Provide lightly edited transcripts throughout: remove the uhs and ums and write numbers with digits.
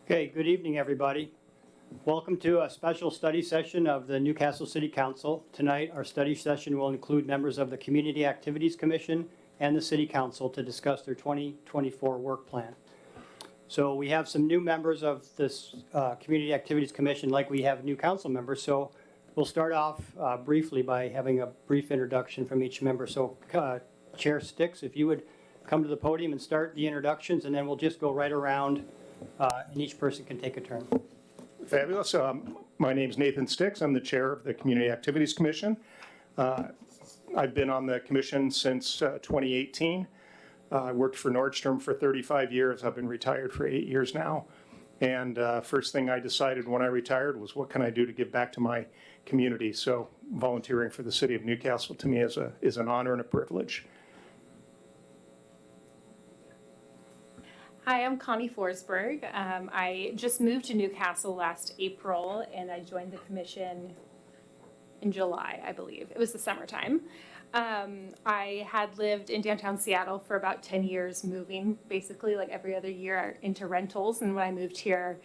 Okay, good evening, everybody. Welcome to a special study session of the Newcastle City Council. Tonight, our study session will include members of the Community Activities Commission and the City Council to discuss their 2024 work plan. So we have some new members of this Community Activities Commission, like we have new council members. So we'll start off briefly by having a brief introduction from each member. So Chair Sticks, if you would come to the podium and start the introductions, and then we'll just go right around and each person can take a turn. Fabulous. My name is Nathan Sticks. I'm the chair of the Community Activities Commission. I've been on the commission since 2018. I worked for Nordstrom for 35 years. I've been retired for 8 years now. And first thing I decided when I retired was, what can I do to give back to my community? So volunteering for the city of Newcastle to me is an honor and a privilege. Hi, I'm Connie Forsberg. I just moved to Newcastle last April, and I joined the commission in July, I believe. It was the summertime. I had lived in downtown Seattle for about 10 years, moving basically like every other year into rentals. And when I moved here,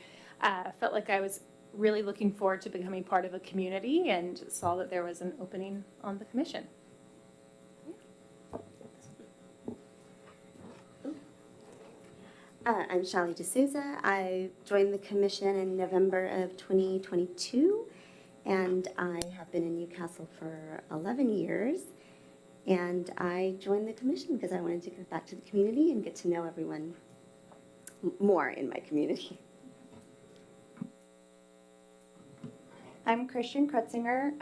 felt like I was really looking forward to becoming part of a community and saw that there was an opening on the commission. I'm Shali D'Souza. I joined the commission in November of 2022, and I have been in Newcastle for 11 years. And I joined the commission because I wanted to give back to the community and get to know everyone more in my community. I'm Christian Krutzinger.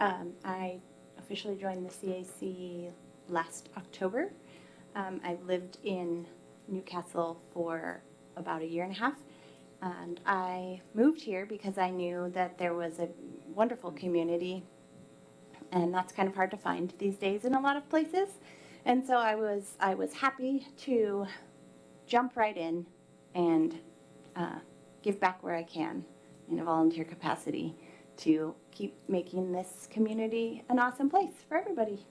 I officially joined the CAC last October. I've lived in Newcastle for about a year and a half, and I moved here because I knew that there was a wonderful community, and that's kind of hard to find these days in a lot of places. And so I was happy to jump right in and give back where I can in a volunteer capacity to keep making this community an awesome place for everybody.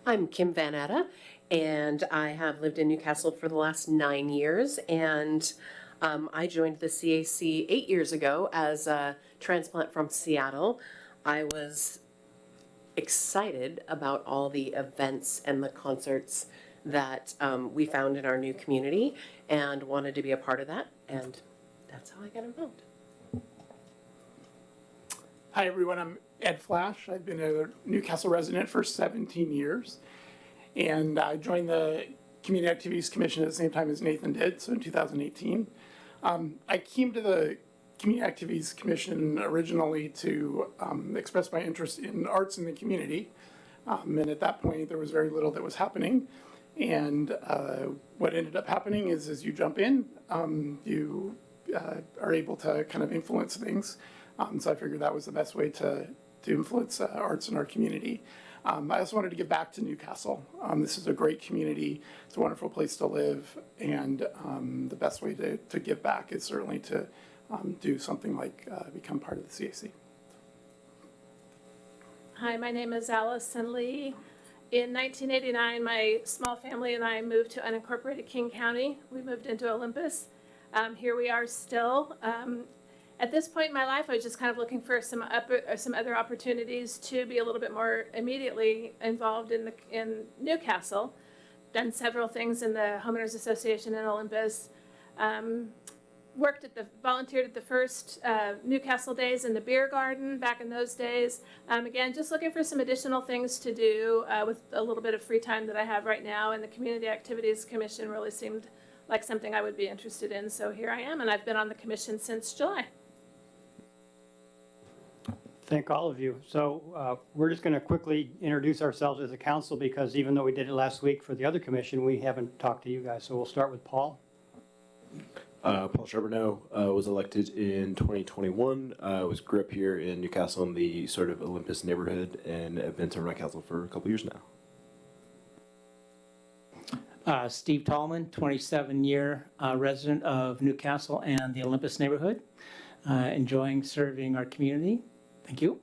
I'm Kim Van Atta, and I have lived in Newcastle for the last 9 years, and I joined the CAC 8 years ago as a transplant from Seattle. I was excited about all the events and the concerts that we found in our new community and wanted to be a part of that, and that's how I got involved. Hi, everyone. I'm Ed Flash. I've been a Newcastle resident for 17 years, and I joined the Community Activities Commission at the same time as Nathan did, so in 2018. I came to the Community Activities Commission originally to express my interest in arts in the community, and at that point there was very little that was happening. And what ended up happening is, as you jump in, you are able to kind of influence things. So I figured that was the best way to influence arts in our community. I also wanted to give back to Newcastle. This is a great community. It's a wonderful place to live. And the best way to give back is certainly to do something like become part of the CAC. Hi, my name is Allison Lee. In 1989, my small family and I moved to unincorporated King County. We moved into Olympus. Here we are still. At this point in my life, I was just kind of looking for some other opportunities to be a little bit more immediately involved in Newcastle. Done several things in the Homeowners Association in Olympus. Volunteered at the first Newcastle Days in the beer garden back in those days. Again, just looking for some additional things to do with a little bit of free time that I have right now. And the Community Activities Commission really seemed like something I would be interested in. So here I am, and I've been on the commission since July. Thank all of you. So we're just going to quickly introduce ourselves as a council because even though we did it last week for the other commission, we haven't talked to you guys. So we'll start with Paul. Paul Charbonneau was elected in 2021. Grew up here in Newcastle in the sort of Olympus neighborhood, and have been serving my council for a couple years now. Steve Tallman, 27-year resident of Newcastle and the Olympus neighborhood, enjoying serving our community. Thank you.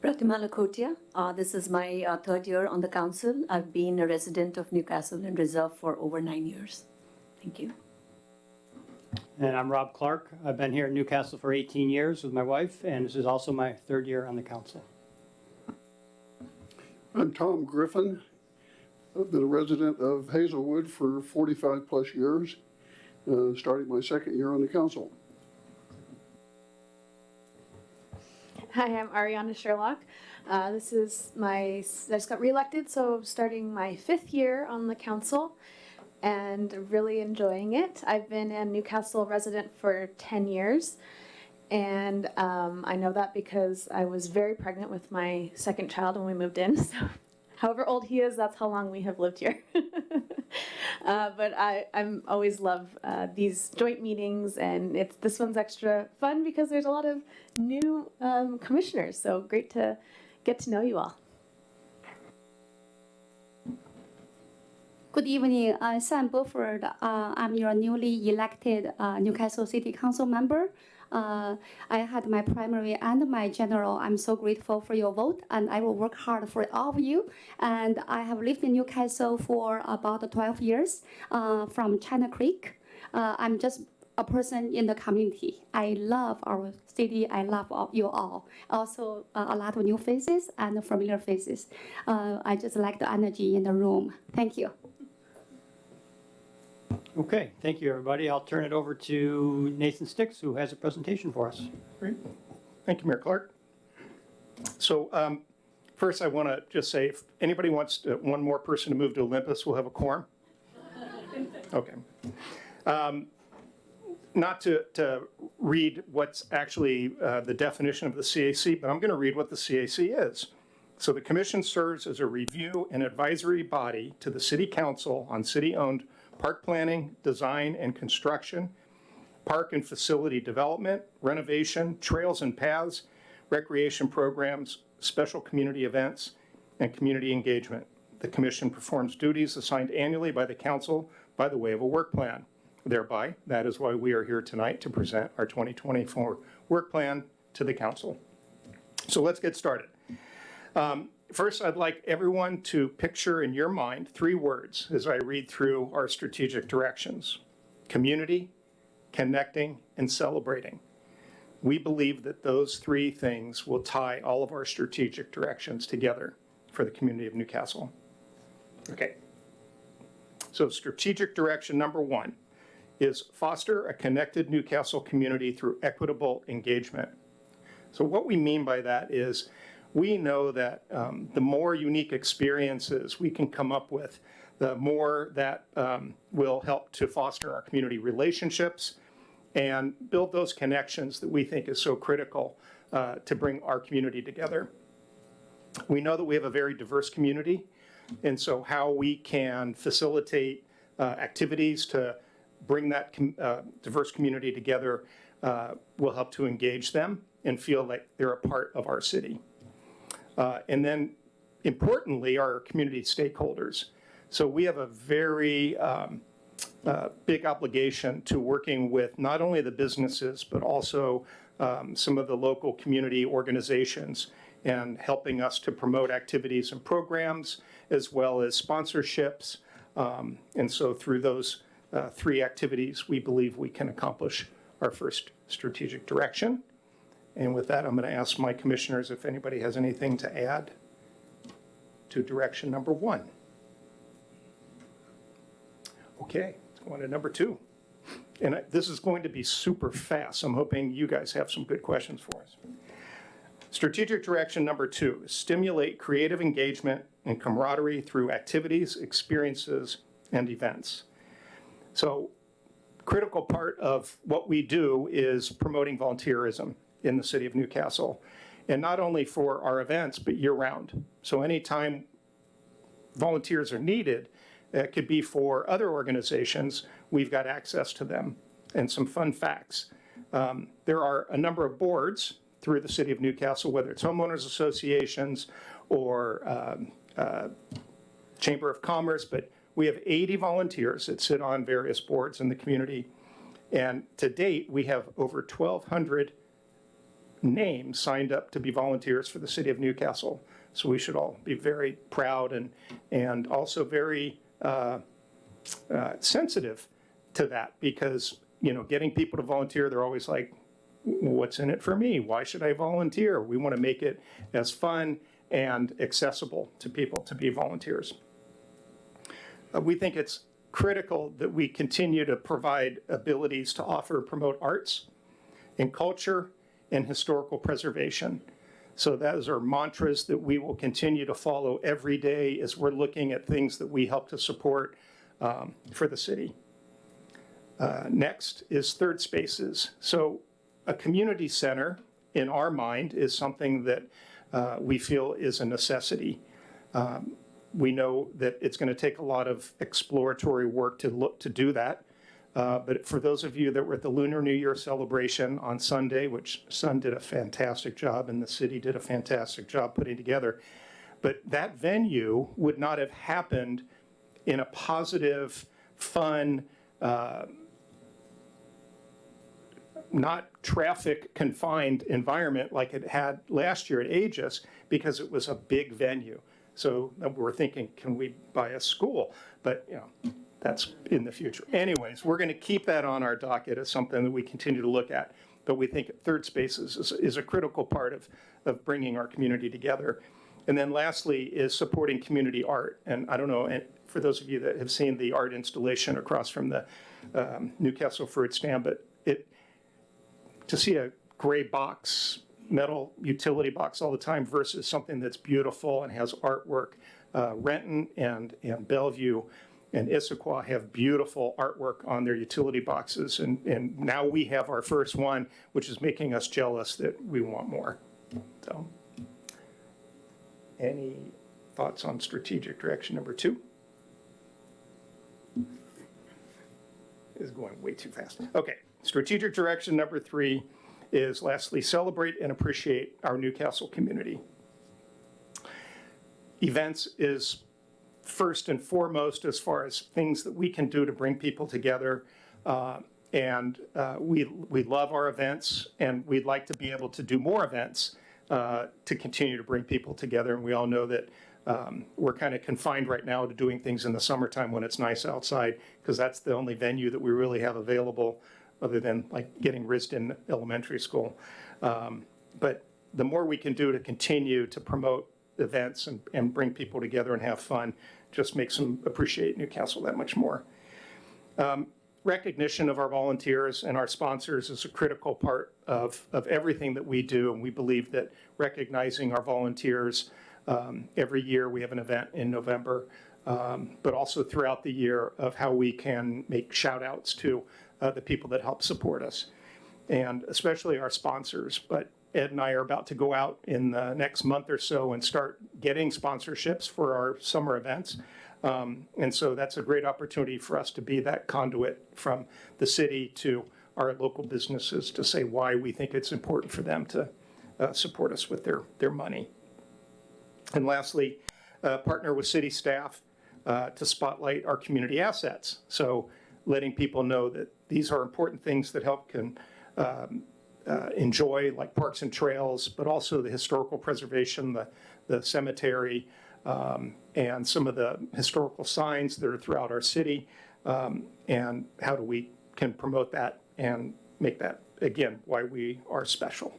Pratima Lakhotia. This is my third year on the council. I've been a resident of Newcastle and Reserve for over 9 years. Thank you. And I'm Rob Clark. I've been here in Newcastle for 18 years with my wife, and this is also my third year on the council. I'm Tom Griffin. I've been a resident of Hazelwood for 45 plus years, starting my second year on the council. Hi, I'm Ariana Sherlock. I just got reelected, so starting my 5th year on the council and really enjoying it. I've been a Newcastle resident for 10 years, and I know that because I was very pregnant with my second child when we moved in, so however old he is, that's how long we have lived here. But I'm always love these joint meetings, and this one's extra fun because there's a lot of new commissioners. So great to get to know you all. Good evening, I'm Sam Burford. I'm your newly elected Newcastle City Council member. I had my primary and my general. I'm so grateful for your vote, and I will work hard for all of you. And I have lived in Newcastle for about 12 years from China Creek. I'm just a person in the community. I love our city. I love you all. Also, a lot of new faces and familiar faces. I just like the energy in the room. Thank you. Okay, thank you, everybody. I'll turn it over to Nathan Sticks, who has a presentation for us. Great. Thank you, Mayor Clark. So first, I want to just say, if anybody wants one more person to move to Olympus, we'll have a quorum. Okay. Not to read what's actually the definition of the CAC, but I'm going to read what the CAC is. So the commission serves as a review and advisory body to the city council on city-owned park planning, design and construction, park and facility development, renovation, trails and paths, recreation programs, special community events, and community engagement. The commission performs duties assigned annually by the council by the way of a work plan. Thereby, that is why we are here tonight to present our 2024 work plan to the council. So let's get started. First, I'd like everyone to picture in your mind 3 words as I read through our strategic directions: community, connecting, and celebrating. We believe that those 3 things will tie all of our strategic directions together for the community of Newcastle. Okay. So strategic direction number 1 is foster a connected Newcastle community through equitable engagement. So what we mean by that is we know that the more unique experiences we can come up with, the more that will help to foster our community relationships and build those connections that we think is so critical to bring our community together. We know that we have a very diverse community, and so how we can facilitate activities to bring that diverse community together will help to engage them and feel like they're a part of our city. And then, importantly, our community stakeholders. So we have a very big obligation to working with not only the businesses, but also some of the local community organizations and helping us to promote activities and programs, as well as sponsorships. And so through those 3 activities, we believe we can accomplish our first strategic direction. And with that, I'm going to ask my commissioners if anybody has anything to add to direction number 1. Okay, let's go on to number 2. And this is going to be super fast. I'm hoping you guys have some good questions for us. Strategic direction number 2 is stimulate creative engagement and camaraderie through activities, experiences, and events. So, critical part of what we do is promoting volunteerism in the city of Newcastle, and not only for our events, but year-round. So anytime volunteers are needed, it could be for other organizations, we've got access to them. And some fun facts. There are a number of boards through the city of Newcastle, whether it's homeowners associations or Chamber of Commerce, but we have 80 volunteers that sit on various boards in the community. And to date, we have over 1,200 names signed up to be volunteers for the city of Newcastle. So we should all be very proud and also very sensitive to that, because, you know, getting people to volunteer, they're always like, what's in it for me? Why should I volunteer? We want to make it as fun and accessible to people to be volunteers. We think it's critical that we continue to provide abilities to offer and promote arts and culture and historical preservation. So those are mantras that we will continue to follow every day as we're looking at things that we help to support for the city. Next is third spaces. So a community center, in our mind, is something that we feel is a necessity. We know that it's going to take a lot of exploratory work to do that. But for those of you that were at the Lunar New Year celebration on Sunday, which Sun did a fantastic job and the city did a fantastic job putting together, but that venue would not have happened in a positive, fun, not traffic confined environment like it had last year at Aegis, because it was a big venue. So we're thinking, can we buy a school? But, you know, that's in the future. Anyways, we're going to keep that on our docket as something that we continue to look at. But we think third spaces is a critical part of bringing our community together. And then lastly is supporting community art. And I don't know, and for those of you that have seen the art installation across from the Newcastle Fruit Stand, but to see a gray box, metal utility box all the time versus something that's beautiful and has artwork. Renton and Bellevue and Issaquah have beautiful artwork on their utility boxes. And now we have our first one, which is making us jealous that we want more. So, any thoughts on strategic direction number 2? Is going way too fast. Okay, strategic direction number 3 is lastly, celebrate and appreciate our Newcastle community. Events is first and foremost as far as things that we can do to bring people together. We love our events, and we'd like to be able to do more events to continue to bring people together. And we all know that we're kind of confined right now to doing things in the summertime when it's nice outside, because that's the only venue that we really have available other than like getting Risdon Elementary School. But the more we can do to continue to promote events and bring people together and have fun just makes them appreciate Newcastle that much more. Recognition of our volunteers and our sponsors is a critical part of everything that we do, and we believe that recognizing our volunteers, every year we have an event in November, but also throughout the year of how we can make shout outs to the people that help support us, and especially our sponsors. But Ed and I are about to go out in the next month or so and start getting sponsorships for our summer events. And so that's a great opportunity for us to be that conduit from the city to our local businesses to say why we think it's important for them to support us with their money. And lastly, partner with city staff to spotlight our community assets. So letting people know that these are important things that help can enjoy, like parks and trails, but also the historical preservation, the cemetery, and some of the historical signs that are throughout our city, and how do we can promote that and make that, again, why we are special.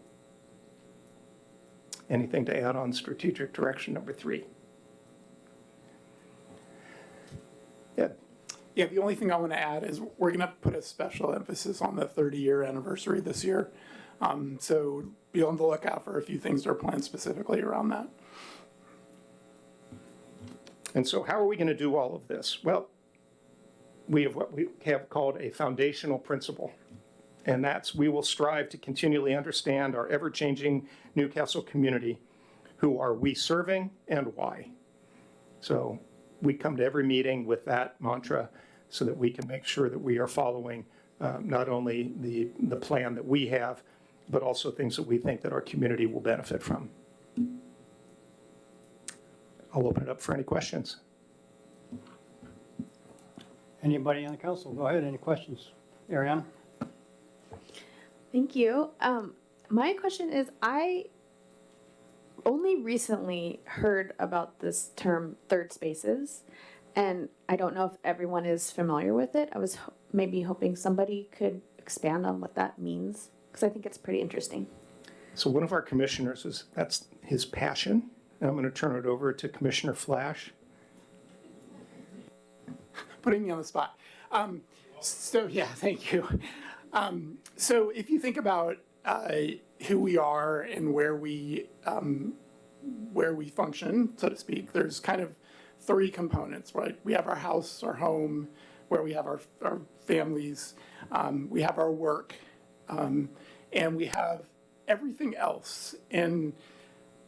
Anything to add on strategic direction number 3? Yeah. Yeah, the only thing I want to add is we're going to put a special emphasis on the 30-year anniversary this year. So be on the lookout for a few things that are planned specifically around that. And so how are we going to do all of this? Well, we have what we have called a foundational principle. And that's we will strive to continually understand our ever-changing Newcastle community. Who are we serving and why? So we come to every meeting with that mantra so that we can make sure that we are following not only the plan that we have, but also things that we think that our community will benefit from. I'll open it up for any questions. Anybody on the council? Go ahead, any questions? Ariana? Thank you. My question is, I only recently heard about this term third spaces, and I don't know if everyone is familiar with it. I was maybe hoping somebody could expand on what that means, because I think it's pretty interesting. So one of our commissioners, that's his passion. And I'm going to turn it over to Commissioner Flash. Putting me on the spot. Yeah, thank you. So if you think about who we are and where we function, so to speak, there's kind of three components, right? We have our house, our home, where we have our families, we have our work, and we have everything else. And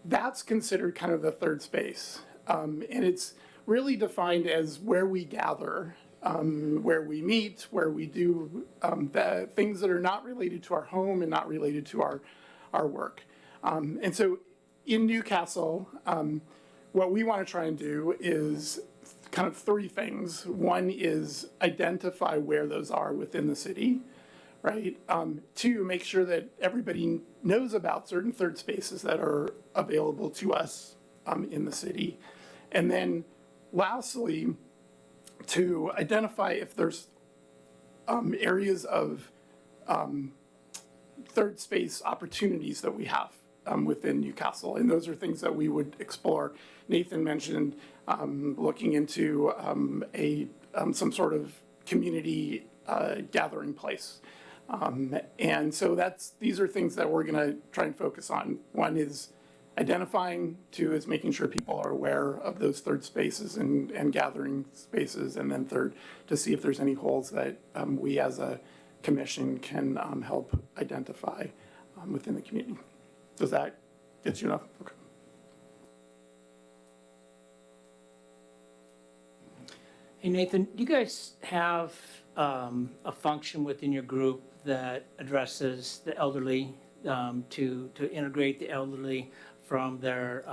that's considered kind of the third space. And it's really defined as where we gather, where we meet, where we do the things that are not related to our home and not related to our work. And so in Newcastle, what we want to try and do is kind of three things. One is identify where those are within the city, right? Two, make sure that everybody knows about certain third spaces that are available to us in the city. And then lastly, to identify if there's areas of third space opportunities that we have within Newcastle. And those are things that we would explore. Nathan mentioned looking into some sort of community gathering place. And so these are things that we're gonna try and focus on. One is identifying, two is making sure people are aware of those third spaces and gathering spaces, and then third, to see if there's any holes that we as a commission can help identify within the community. Does that get you enough? Okay. Hey, Nathan, do you guys have a function within your group that addresses the elderly, to integrate the elderly from their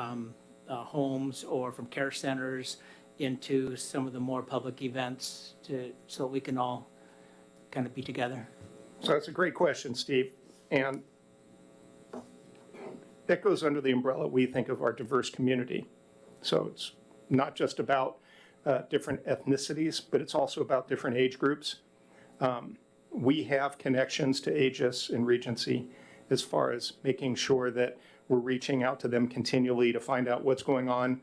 homes or from care centers into some of the more public events so we can all kind of be together? So that's a great question, Steve. And that goes under the umbrella, we think, of our diverse community. So it's not just about different ethnicities, but it's also about different age groups. We have connections to Aegis and Regency as far as making sure that we're reaching out to them continually to find out what's going on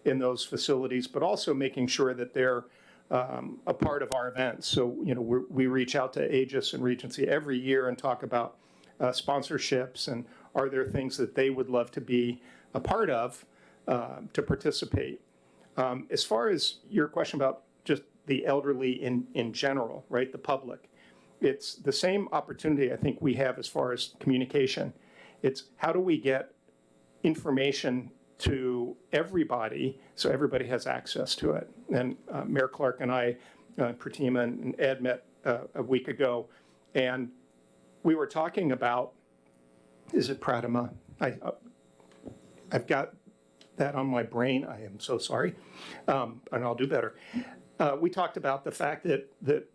in those facilities, but also making sure that they're a part of our events. So, you know, we reach out to Aegis and Regency every year and talk about sponsorships and are there things that they would love to be a part of to participate. As far as your question about just the elderly in general, right, the public, it's the same opportunity I think we have as far as communication. It's how do we get information to everybody so everybody has access to it. And Mayor Clark and I, Pratima and Ed met a week ago, and we were talking about, is it Pratima? I've got that on my brain. I am so sorry, and I'll do better. We talked about the fact that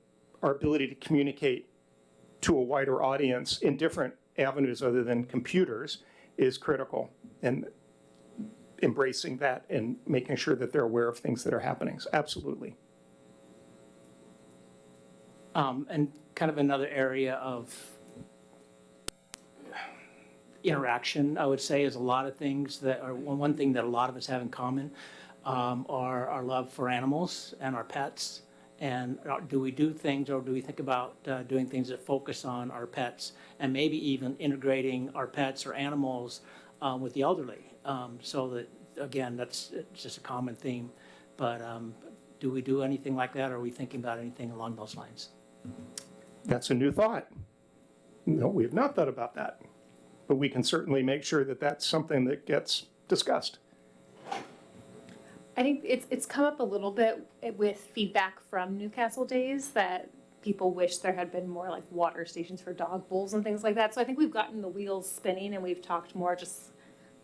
our ability to communicate to a wider audience in different avenues other than computers is critical, and embracing that and making sure that they're aware of things that are happening. So absolutely. And kind of another area of interaction, I would say, is a lot of things that are, one thing that a lot of us have in common are our love for animals and our pets. And do we do things, or do we think about doing things that focus on our pets and maybe even integrating our pets or animals with the elderly? So that, again, that's just a common theme. But do we do anything like that? Or are we thinking about anything along those lines? That's a new thought. No, we have not thought about that. But we can certainly make sure that that's something that gets discussed. I think it's come up a little bit with feedback from Newcastle Days that people wish there had been more like water stations for dog bowls and things like that. So I think we've gotten the wheels spinning and we've talked more just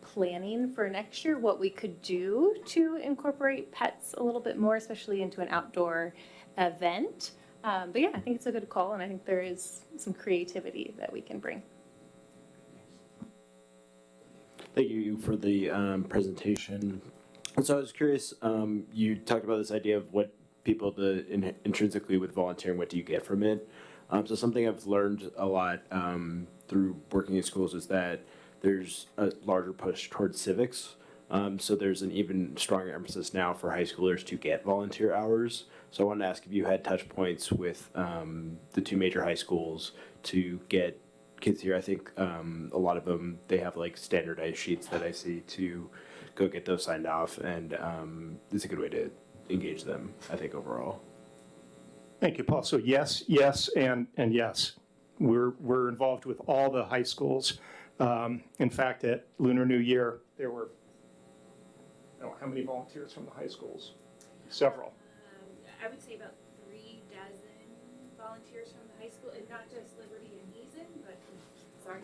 planning for next year what we could do to incorporate pets a little bit more, especially into an outdoor event. But yeah, I think it's a good call, and I think there is some creativity that we can bring. Thank you for the presentation. And so I was curious, you talked about this idea of what people intrinsically with volunteering, what do you get from it? So something I've learned a lot through working in schools is that there's a larger push towards civics. So there's an even stronger emphasis now for high schoolers to get volunteer hours. So I wanted to ask if you had touch points with the two major high schools to get kids here. I think a lot of them, they have like standardized sheets that I see to go get those signed off, and it's a good way to engage them, I think, overall. Thank you, Paul. So yes, yes, and yes. We're involved with all the high schools. In fact, at Lunar New Year, there were, I don't know, how many volunteers from the high schools? Several. I would say about 3 dozen volunteers from the high school, and not just Liberty and Hazen, but, sorry,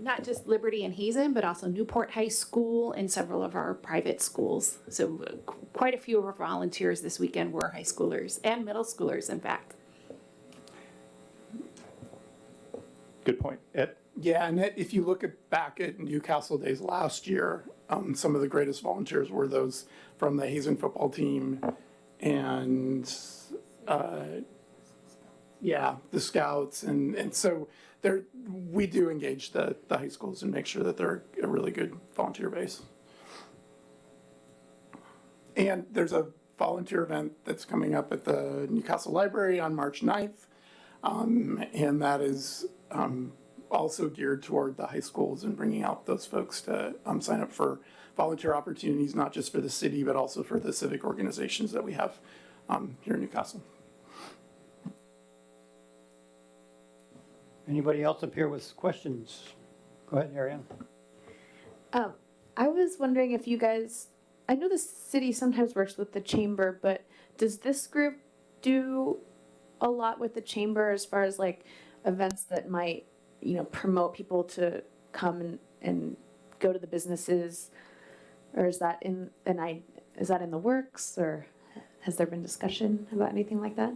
not just Liberty and Hazen, but also Newport High School and several of our private schools. So quite a few of our volunteers this weekend were high schoolers and middle schoolers, in fact. Good point. Ed? Yeah, and if you look back at Newcastle Days last year, some of the greatest volunteers were those from the Hazen football team and, the Scouts. And so we do engage the high schools and make sure that they're a really good volunteer base. And there's a volunteer event that's coming up at the Newcastle Library on March 9th. And that is also geared toward the high schools and bringing out those folks to sign up for volunteer opportunities, not just for the city, but also for the civic organizations that we have here in Newcastle. Anybody else up here with questions? Go ahead, Ariane. I was wondering if you guys, I know the city sometimes works with the chamber, but does this group do a lot with the chamber as far as like events that might, promote people to come and go to the businesses? Or is that in the works, or has there been discussion about anything like that?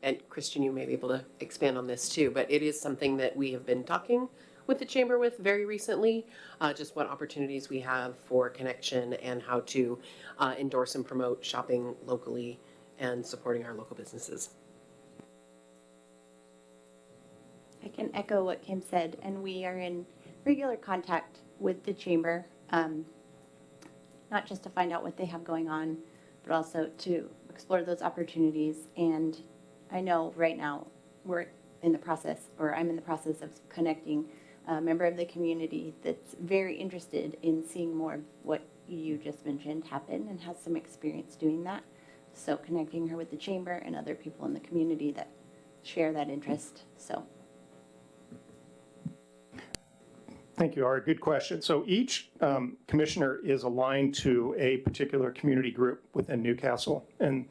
And Christian, you may be able to expand on this too, but it is something that we have been talking with the chamber with very recently, just what opportunities we have for connection and how to endorse and promote shopping locally and supporting our local businesses. I can echo what Kim said, and we are in regular contact with the chamber, not just to find out what they have going on, but also to explore those opportunities. And I know right now I'm in the process of connecting a member of the community that's very interested in seeing more of what you just mentioned happen and has some experience doing that. So connecting her with the chamber and other people in the community that share that interest. So. Thank you, Ari. Good question. So each commissioner is aligned to a particular community group within Newcastle. And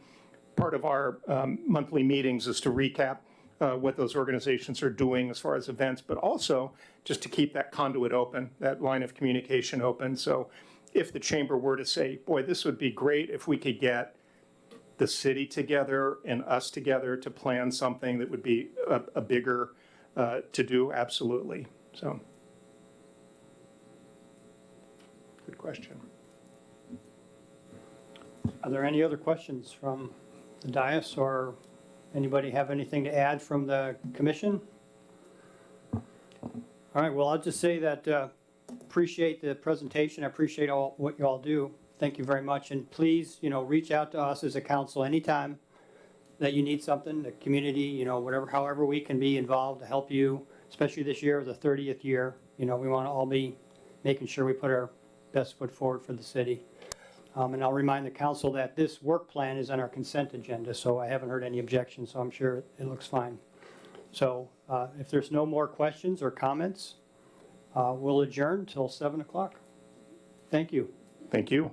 part of our monthly meetings is to recap what those organizations are doing as far as events, but also just to keep that conduit open, that line of communication open. So if the chamber were to say, boy, this would be great if we could get the city together and us together to plan something that would be a bigger to do, absolutely. So. Good question. Are there any other questions from the dais, or anybody have anything to add from the commission? All right, well, I'll just say that appreciate the presentation. I appreciate what you all do. Thank you very much. And please, reach out to us as a council anytime that you need something, the community, however we can be involved to help you, especially this year, the 30th year. We want to all be making sure we put our best foot forward for the city. And I'll remind the council that this work plan is on our consent agenda, so I haven't heard any objections, so I'm sure it looks fine. So if there's no more questions or comments, we'll adjourn till 7 o'clock. Thank you. Thank you.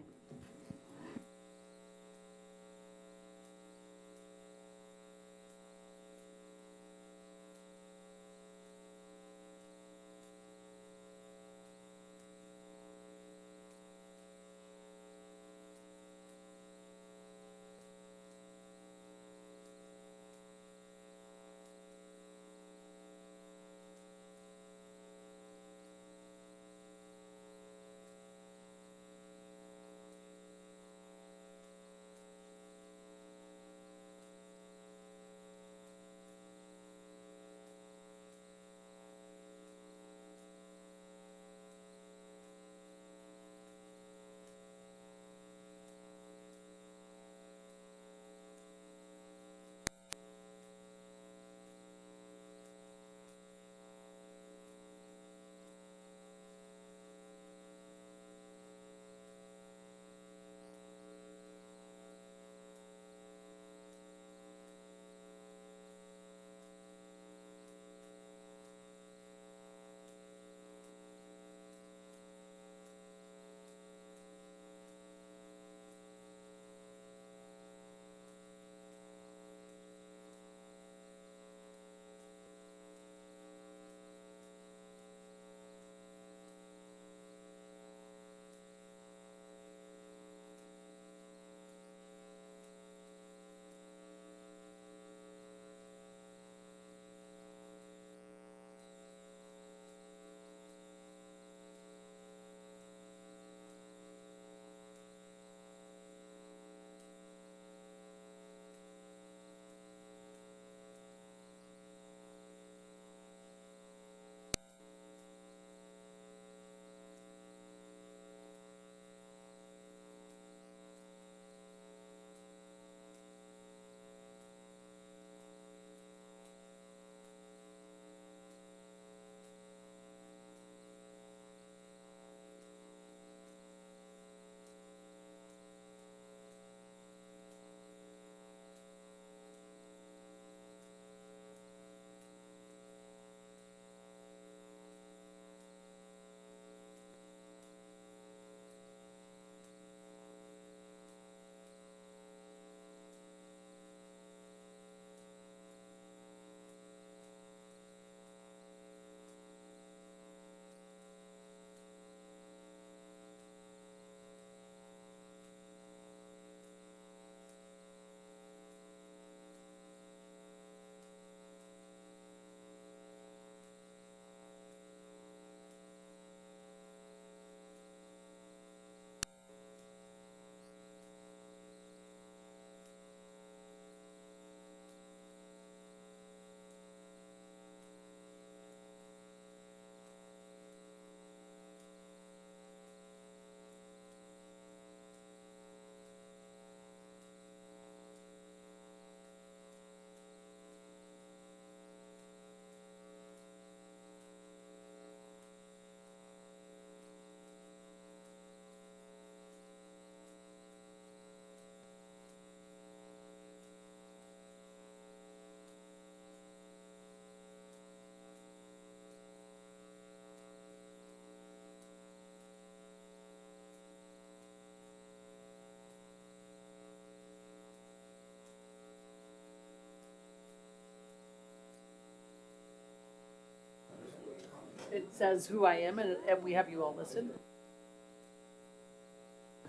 it says who I am and we have you all listed.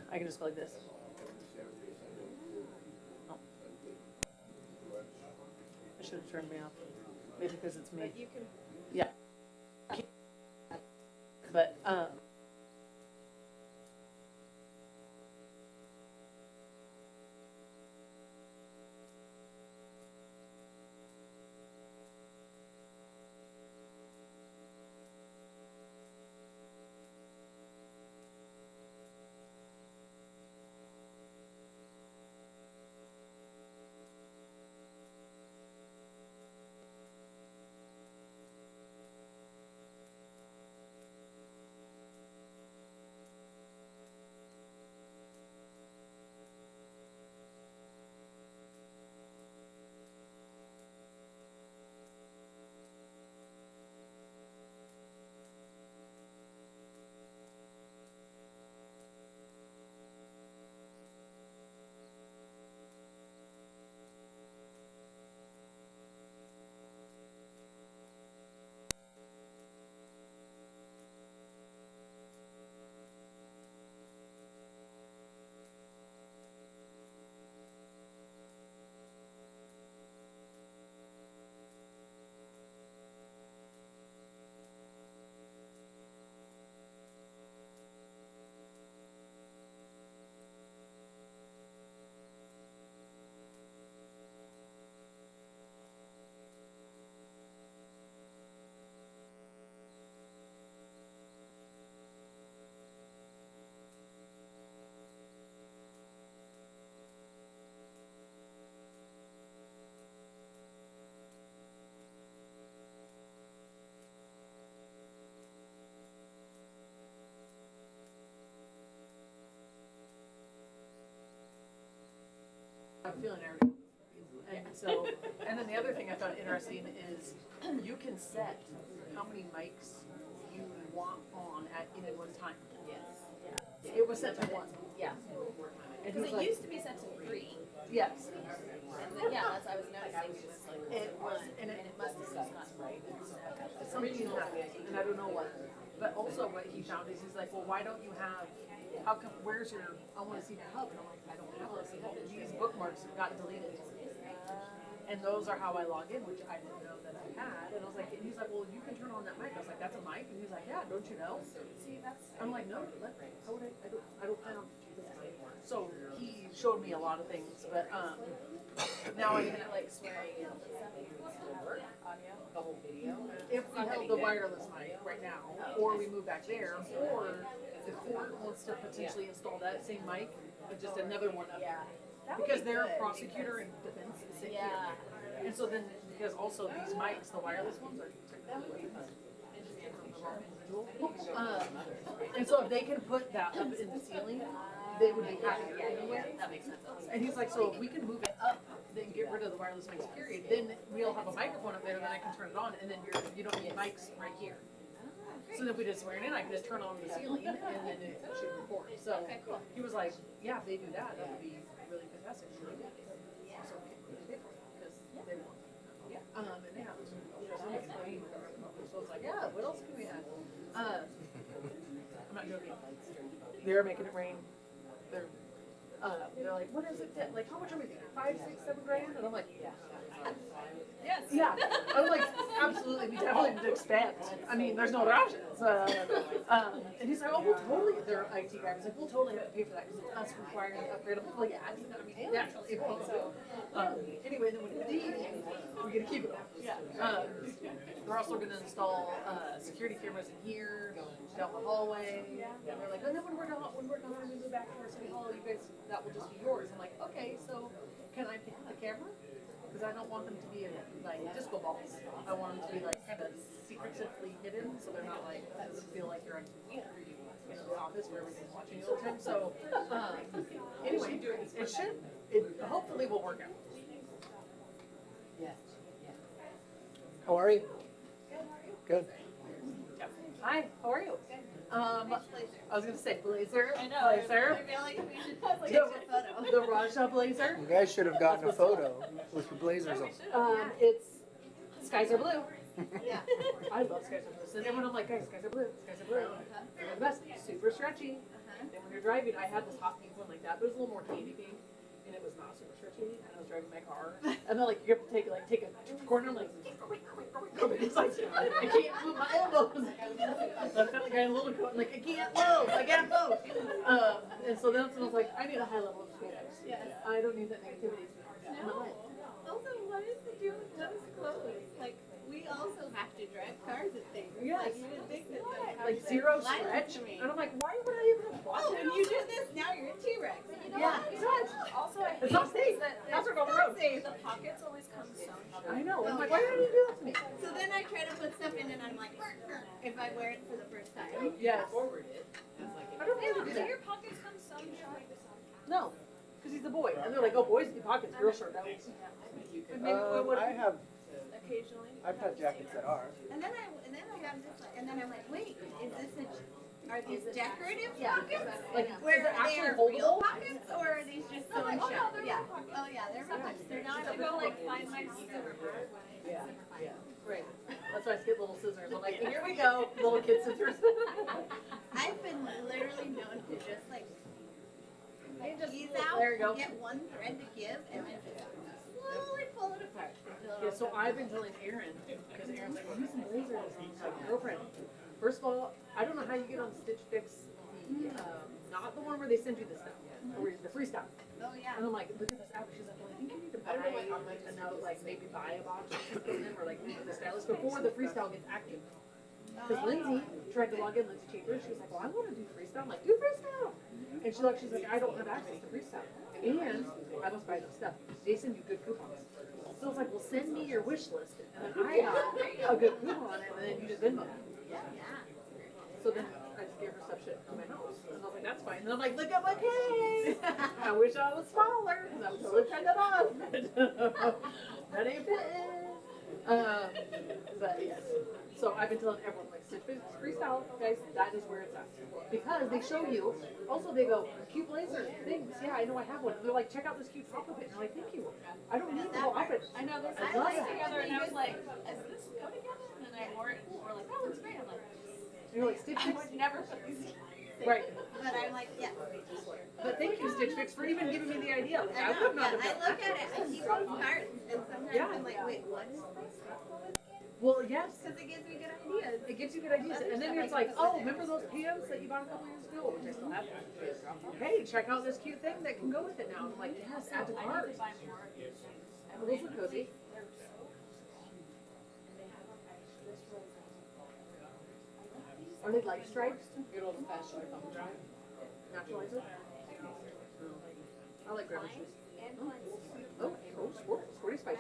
I can just go like this. Oh. I should have turned me off. Maybe because it's me. You can. Yeah. But, I'm feeling arrogant. And so, and then the other thing I found interesting is you can set how many mics you want on at any one time. Yes. It was set to one. Yeah. And Because he's it like, used to be set to 3. yes. And then, yeah, that's I was noticing it was like It was, and and it it must have just gotten right. something happened, and I don't know what. But also what he found is he's like, well, why don't you have, how come, where's your, I wanna see the hub, and I'm like, I don't have this, these bookmarks got deleted. And those are how I log in, which I didn't know that I had, and I was like, and he's like, well, you can turn on that mic, I was like, that's a mic, and he's like, yeah, don't you know? See, that's I'm like, no, how would I don't plan on. So he showed me a lot of things, but, now I can like swearing in audio, the whole video. if we held the wireless mic right now, or we move back there, or if Ford wants to potentially install that same mic, but just another one up there. Because their prosecutor and defense is sitting here. And so then, because also these mics, the wireless ones are technically and so if they can put that up in the ceiling, they would be happy. Yeah, that makes sense. And he's like, so if we can move it up, then get rid of the wireless mics, period, then we'll have a microphone up there, then I can turn it on, and then you don't need mics right here. So then if we just swear it in, I can just turn on the ceiling, and then it should record. So he was like, yeah, if they do that, that would be really fantastic. So, because they want. And they have, so it's like, yeah, what else can we add? I'm not joking. They're making it rain. They're like, what is it? Like, how much are we thinking? 5, 6, 7 grand? And I'm like, Yes. yeah. I'm like, absolutely. We definitely need to expand. I mean, there's no other options. And he's like, oh, we'll totally. Their IT guy was like, we'll totally have to pay for that because it's us requiring the upgrade. I'm like, yeah, I mean, naturally. Anyway, then when we leave, we're gonna keep it. We're also gonna install security cameras in here, down the hallway. And they're like, oh, no, when we're done, we move back to our city hall, you guys, that will just be yours. I'm like, okay, so can I pick the camera? Because I don't want them to be like disco balls. I want them to be like kind of secretively hidden, so they're not like, it doesn't feel like you're in the office where everybody's watching you all the time. So anyway, it hopefully will work out. How are you? Good. Hi, how are you? I was gonna say blazer. I know. Blazer. I feel like we should like take a photo. The Raja blazer. You guys should have gotten a photo with your blazers on. It's skies are blue. Yeah. I love skies are blue. So then when I'm like, guys, skies are blue, skies are blue. They're the best, super stretchy. Then when you're driving, I had this hot pink one like that, but it was a little more candy pink. And it was not super stretchy, and I was driving my car. And then like you have to take a corner, I'm like, it's like, I can't move my elbows. So I felt like I had a little coat, I'm like, I can't move. And so then I was like, I need a high level of experience. Yes. I don't need that negativity. No. Also, what is the deal with those clothes? Like, we also have to drive cars and things. Yes. Like, you would think that Like zero stretch. And I'm like, why would I even have bought oh, it? when you do this, now you're a T-Rex. You know Yeah, what? it's Also, I It's hate not safe. that That's where going road. the pockets always come sewn shut. I know. I'm like, why did you do that to me? So then I try to put stuff in and I'm like, if I wear it for the first time. Yes. I don't need to do Do that. your pockets come sewn shut? No, because he's a boy. And they're like, oh, boys need pockets, girls sure don't. But maybe I have, Occasionally. I've had jackets that are. And then I got this, and then I'm like, wait, is this are these decorative pockets? Like, Where they're actually they're holdable? real pockets, or are these just sewn like, oh, no, shut? they're Yeah. real pockets. Oh yeah, they're real pockets. They're not. To go like find my scissors. Yeah, yeah, right. That's why I get little scissors. I'm like, here we go, little kid scissors. I've been literally known to just like ease There you go. out, get one thread to give, and then just slowly pull it apart. Yeah, so I've been telling Aaron, because Aaron's like, well, use some blazers. And I'm like, girlfriend, first of all, I don't know how you get on Stitch Fix, not the one where they send you the stuff, or the freestyle. Oh yeah. And I'm like, look at this app. She's like, well, I think you need to buy another, like maybe buy a box or something, or like maybe the stylist before the freestyle gets active. Because Lindsay tried to log in, Lindsay Chambers, she was like, well, I want to do freestyle. I'm like, do freestyle. And she's like, I don't have access to freestyle. And I must buy them stuff. They send you good coupons. So I was like, well, send me your wish list. And then I got a good coupon, and then you just Venmo me. So then I just gave her stuff shit to my house. And I was like, that's fine. And I'm like, look at my case. I wish I was smaller, because I would totally try that on. That ain't fitting. But yes. So I've been telling everyone, like, Stitch Fix freestyle, guys, that is where it's at. Because they show you, also they go, cute blazer, things, yeah, I know I have one. And they're like, check out this cute top of it. And I'm like, thank you. I don't need the whole outfit. I know this. I I love like it. together, and I was like, does this go together? And then I wore it, and we're like, that looks great. I'm like, You're like, Stitch I Fix? would never put these. Right. But I'm like, yeah. But thank you, Stitch Fix, for even giving me the idea. Like, I I know, would not yeah, have I done look that. at it, I keep on cartons, and sometimes Yeah. I'm like, wait, what is this? Well, yes. Because it gives me good ideas. It gives you good ideas. And then it's like, oh, remember those pants that you bought a couple years ago? Which I still have. Hey, check out this cute thing that can go with it now. I'm like, yes, add to cart. Well, those look cozy. Are they light stripes? Good old fashioned naturalizer? I like grandma shoes. Oh, sporty spice.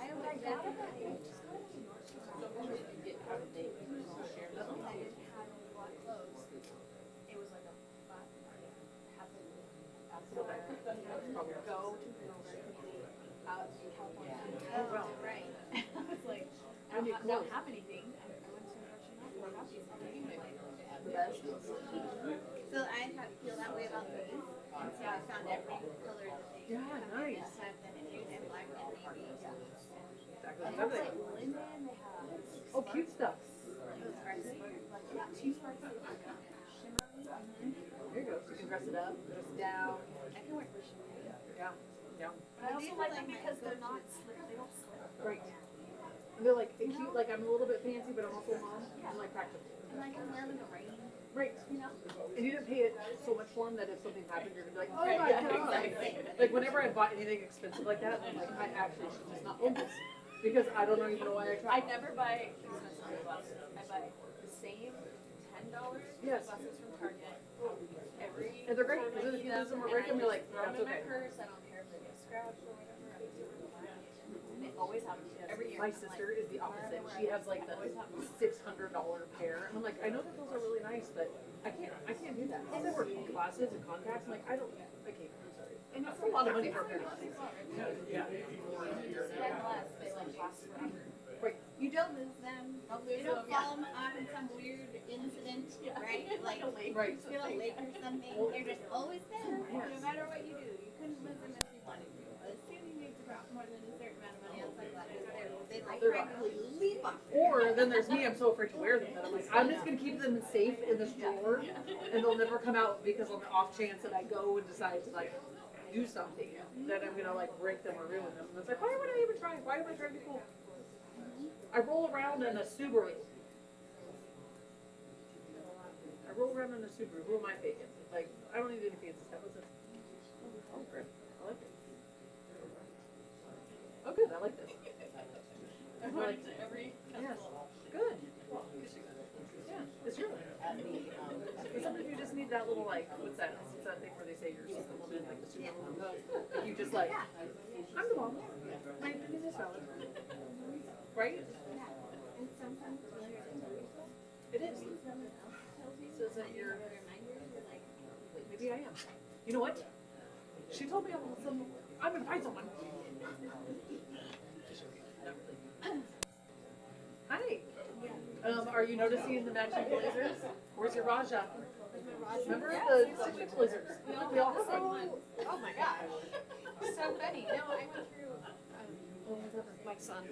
Oh, well, right. I was like, I don't have anything. I went to The best. So I feel that way about these. And so I found every color that they Yeah, nice. have them in nude and black and navy. Exactly. They have like linen, they have Oh, cute stuff. sparkly, like two sparkly, shimmery. Here you go. So you can dress it up, dress it down. I can wear shimmery. Yeah, yeah. But I also like them because they're not slip, they don't slip. Right. And they're like cute, like I'm a little bit fancy, but I'm also a mom. I'm like practical. And I can wear them in the rain. Right. You know? And you didn't pay it so much for them that if something happened, you're gonna be like, oh my Yeah, god. exactly. Like whenever I bought anything expensive like that, I'm like, I actually should just not own this. Because I don't even know why I tried. I never buy expensive glasses. I buy the same $10 Yes. glasses from Target. Every And they're great. Because then if you lose them or break them, you're like, throw them that's in my okay. purse. I don't care if they get scratched or whatever. I just throw them in. And they always have them every year. My sister is the opposite. She has like the $600 pair. And I'm like, I know that those are really nice, but I can't do that. Because I wear glasses and contacts. I'm like, I can't. I'm sorry. And That's a lot of money for a pair of glasses. Yeah. Spend less, they like last forever. Right. You don't lose them. You don't fall off in some weird incident, right? Like Right. you feel late or something. They're just always there, no matter what you do. You couldn't lose them if you wanted to. As soon as you drop more than a certain amount of money on sunglasses, they they're gone. Or then there's me, I'm so afraid to wear them that I'm like, I'm just gonna keep them safe in this drawer and they'll never come out because on the off chance that I go and decide to like do something, that I'm gonna like break them or ruin them. And it's like, why would I even try? Why would I try to be cool? I roll around in a Subaru. I roll around in a Subaru. Who am I faking? Like, I don't need any fancy stuff. What's this? Oh, great. I like it. Oh, good. I like this. I like it every. Yes. Good. Yeah. It's true. But sometimes you just need that little like, what's that? What's that thing where they say you're just a woman, like the Subaru? Like you just like, I'm the mom. My opinion is valid. Right? It is. Says that you're. Maybe I am. You know what? She told me I'm gonna find someone. Hi. Are you noticing the matching blazers? Where's your Raja? Remember the Stitch Fix blazers? We all have one. Oh my gosh. So funny. No, I went through my son.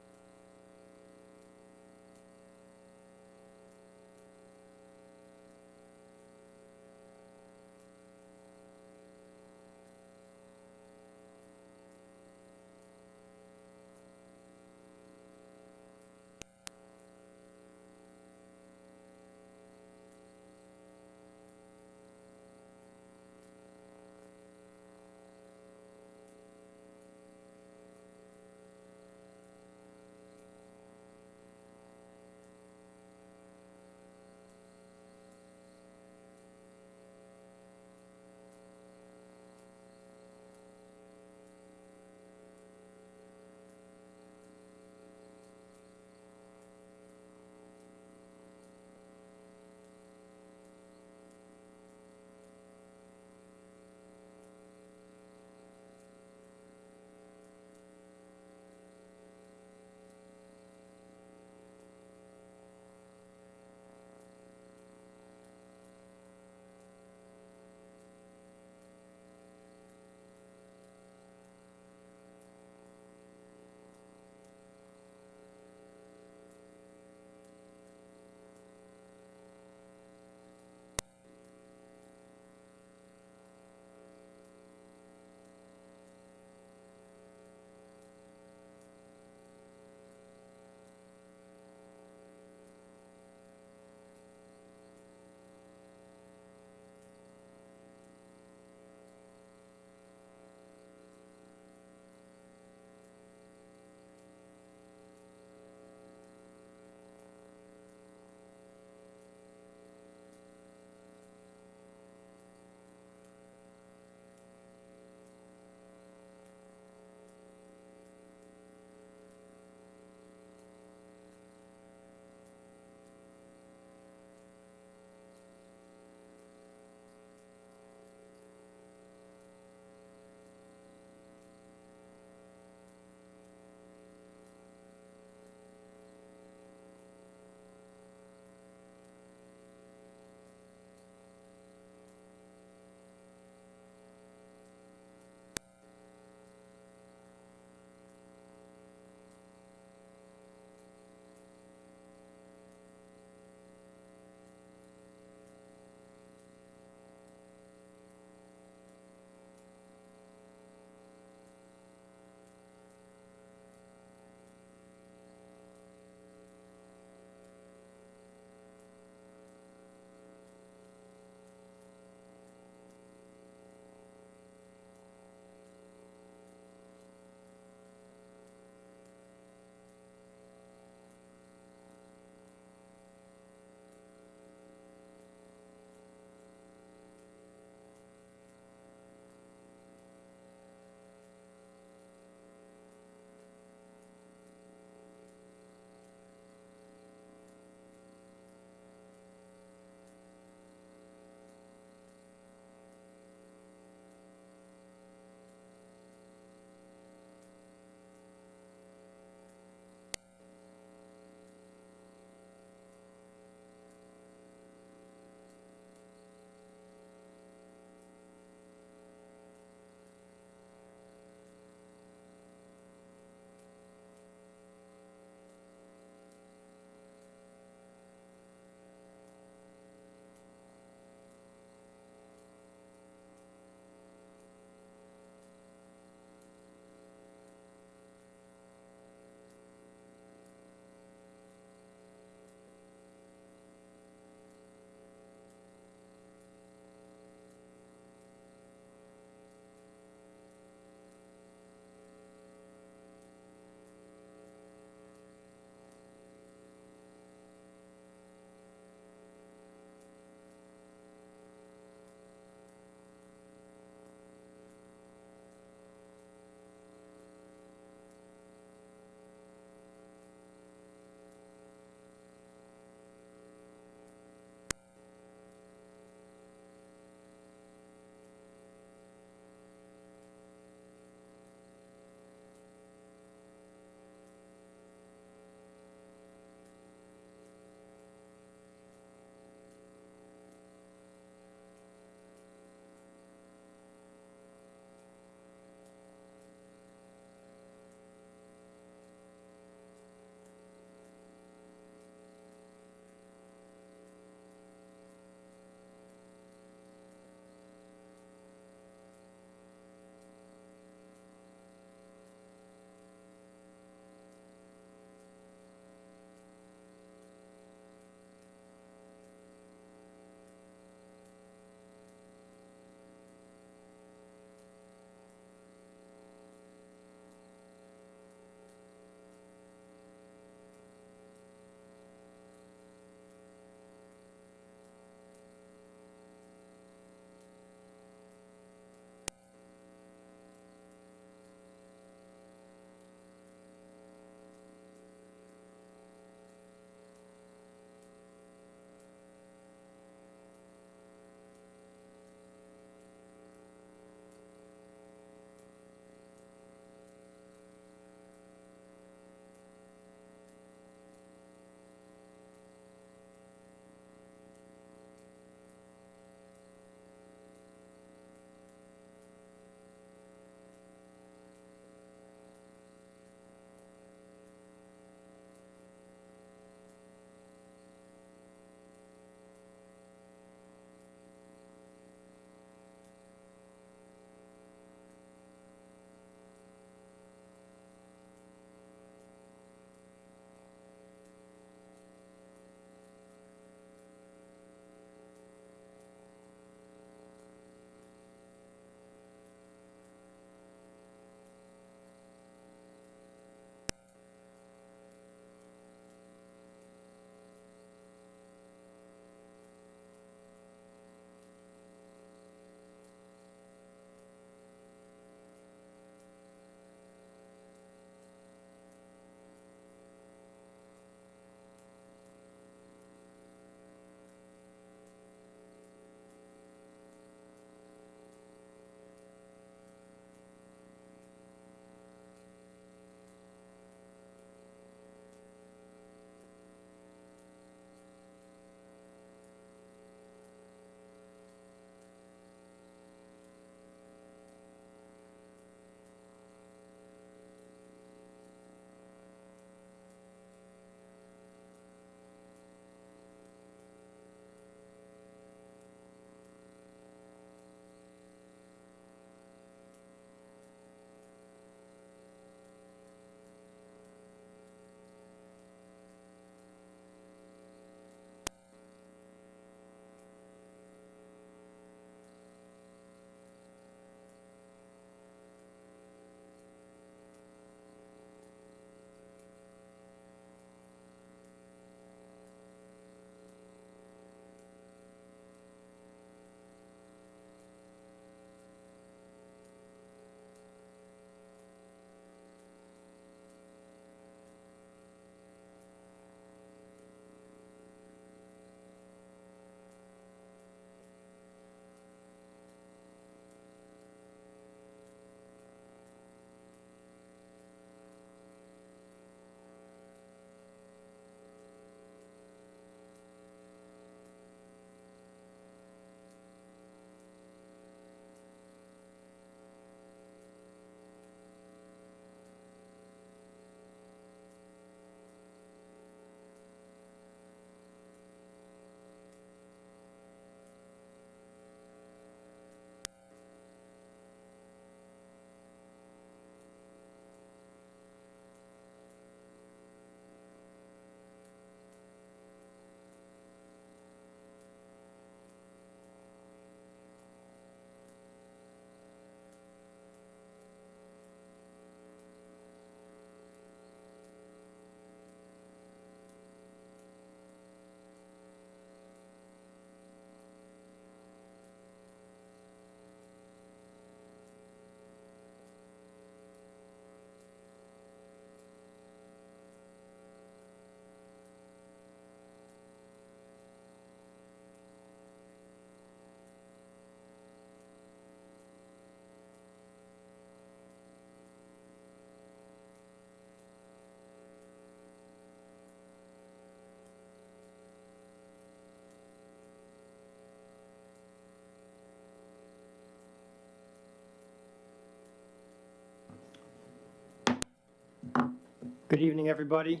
Good evening, everybody.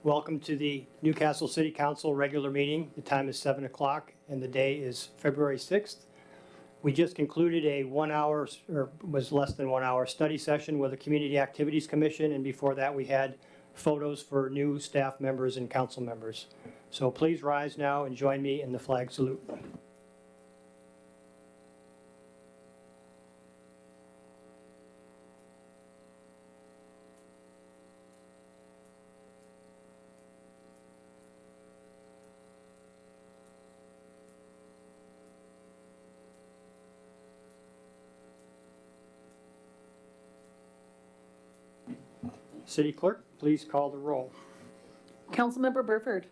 Welcome to the Newcastle City Council regular meeting. The time is 7 o'clock and the day is February 6th. We just concluded a 1 hour, or was less than 1 hour, study session with the Community Activities Commission, and before that we had photos for new staff members and council members. So please rise now and join me in the flag salute. City Clerk, please call the roll. Councilmember Burford.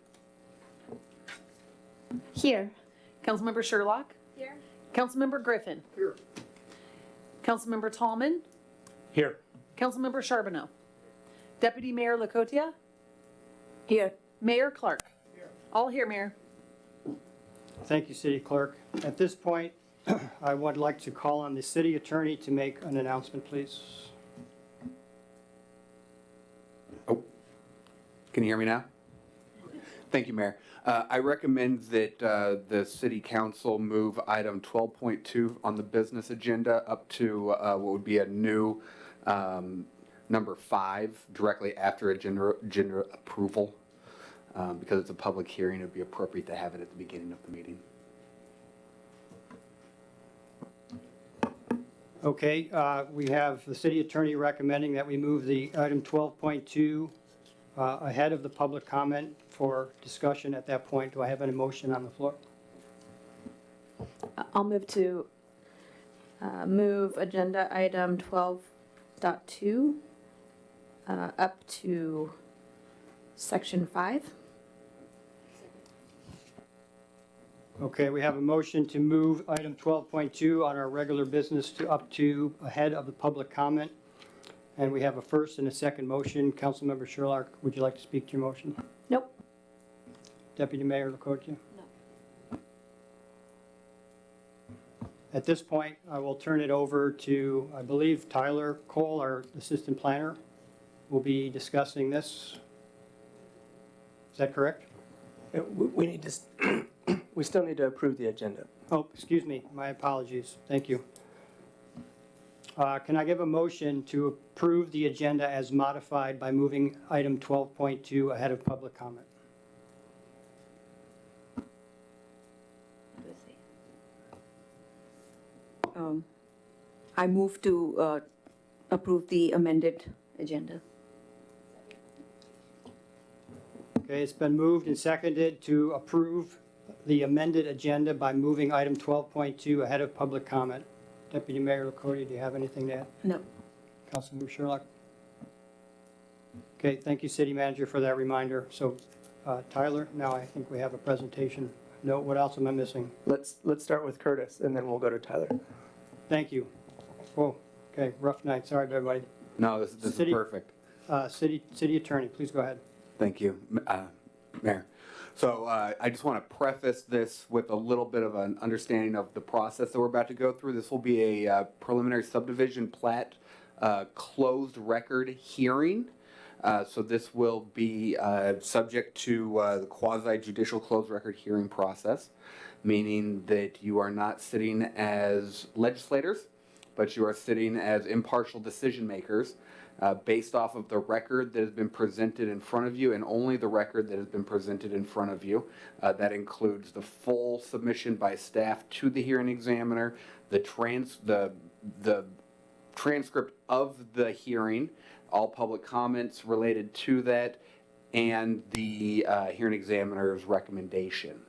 Here. Councilmember Sherlock. Here. Councilmember Griffin. Here. Councilmember Tallman. Here. Councilmember Charbonneau. Deputy Mayor Lakotia. Here. Mayor Clark. All here, Mayor. Thank you, City Clerk. At this point, I would like to call on the city attorney to make an announcement, please. Can you hear me now? Thank you, Mayor. I recommend that the City Council move item 12.2 on the business agenda up to what would be a new number 5 directly after agenda approval. Because it's a public hearing, it would be appropriate to have it at the beginning of the meeting. Okay, we have the city attorney recommending that we move the item 12.2 ahead of the public comment for discussion at that point. Do I have any motion on the floor? I'll move to move agenda item 12.2 up to section 5. Okay, we have a motion to move item 12.2 on our regular business to up to ahead of the public comment. And we have a first and a second motion. Councilmember Sherlock, would you like to speak to your motion? Nope. Deputy Mayor Lakotia? No. At this point, I will turn it over to, I believe, Tyler Cole, our assistant planner, will be discussing this. Is that correct? We need to, we still need to approve the agenda. Oh, excuse me, my apologies. Thank you. Can I give a motion to approve the agenda as modified by moving item 12.2 ahead of public comment? I move to approve the amended agenda. Okay, it's been moved and seconded to approve the amended agenda by moving item 12.2 ahead of public comment. Deputy Mayor Lakotia, do you have anything to add? No. Councilmember Sherlock? Okay, thank you, City Manager, for that reminder. So, Tyler, now I think we have a presentation. No, what else am I missing? Let's start with Curtis, and then we'll go to Tyler. Thank you. Whoa, okay, rough night. Sorry, everybody. No, this is City- perfect. City Attorney, please go ahead. Thank you, Mayor. So I just want to preface this with a little bit of an understanding of the process that we're about to go through. This will be a preliminary subdivision plat closed record hearing. So this will be subject to the quasi-judicial closed record hearing process, meaning that you are not sitting as legislators, but you are sitting as impartial decision makers based off of the record that has been presented in front of you and only the record that has been presented in front of you. That includes the full submission by staff to the hearing examiner, the transcript of the hearing, all public comments related to that, and the hearing examiner's recommendation.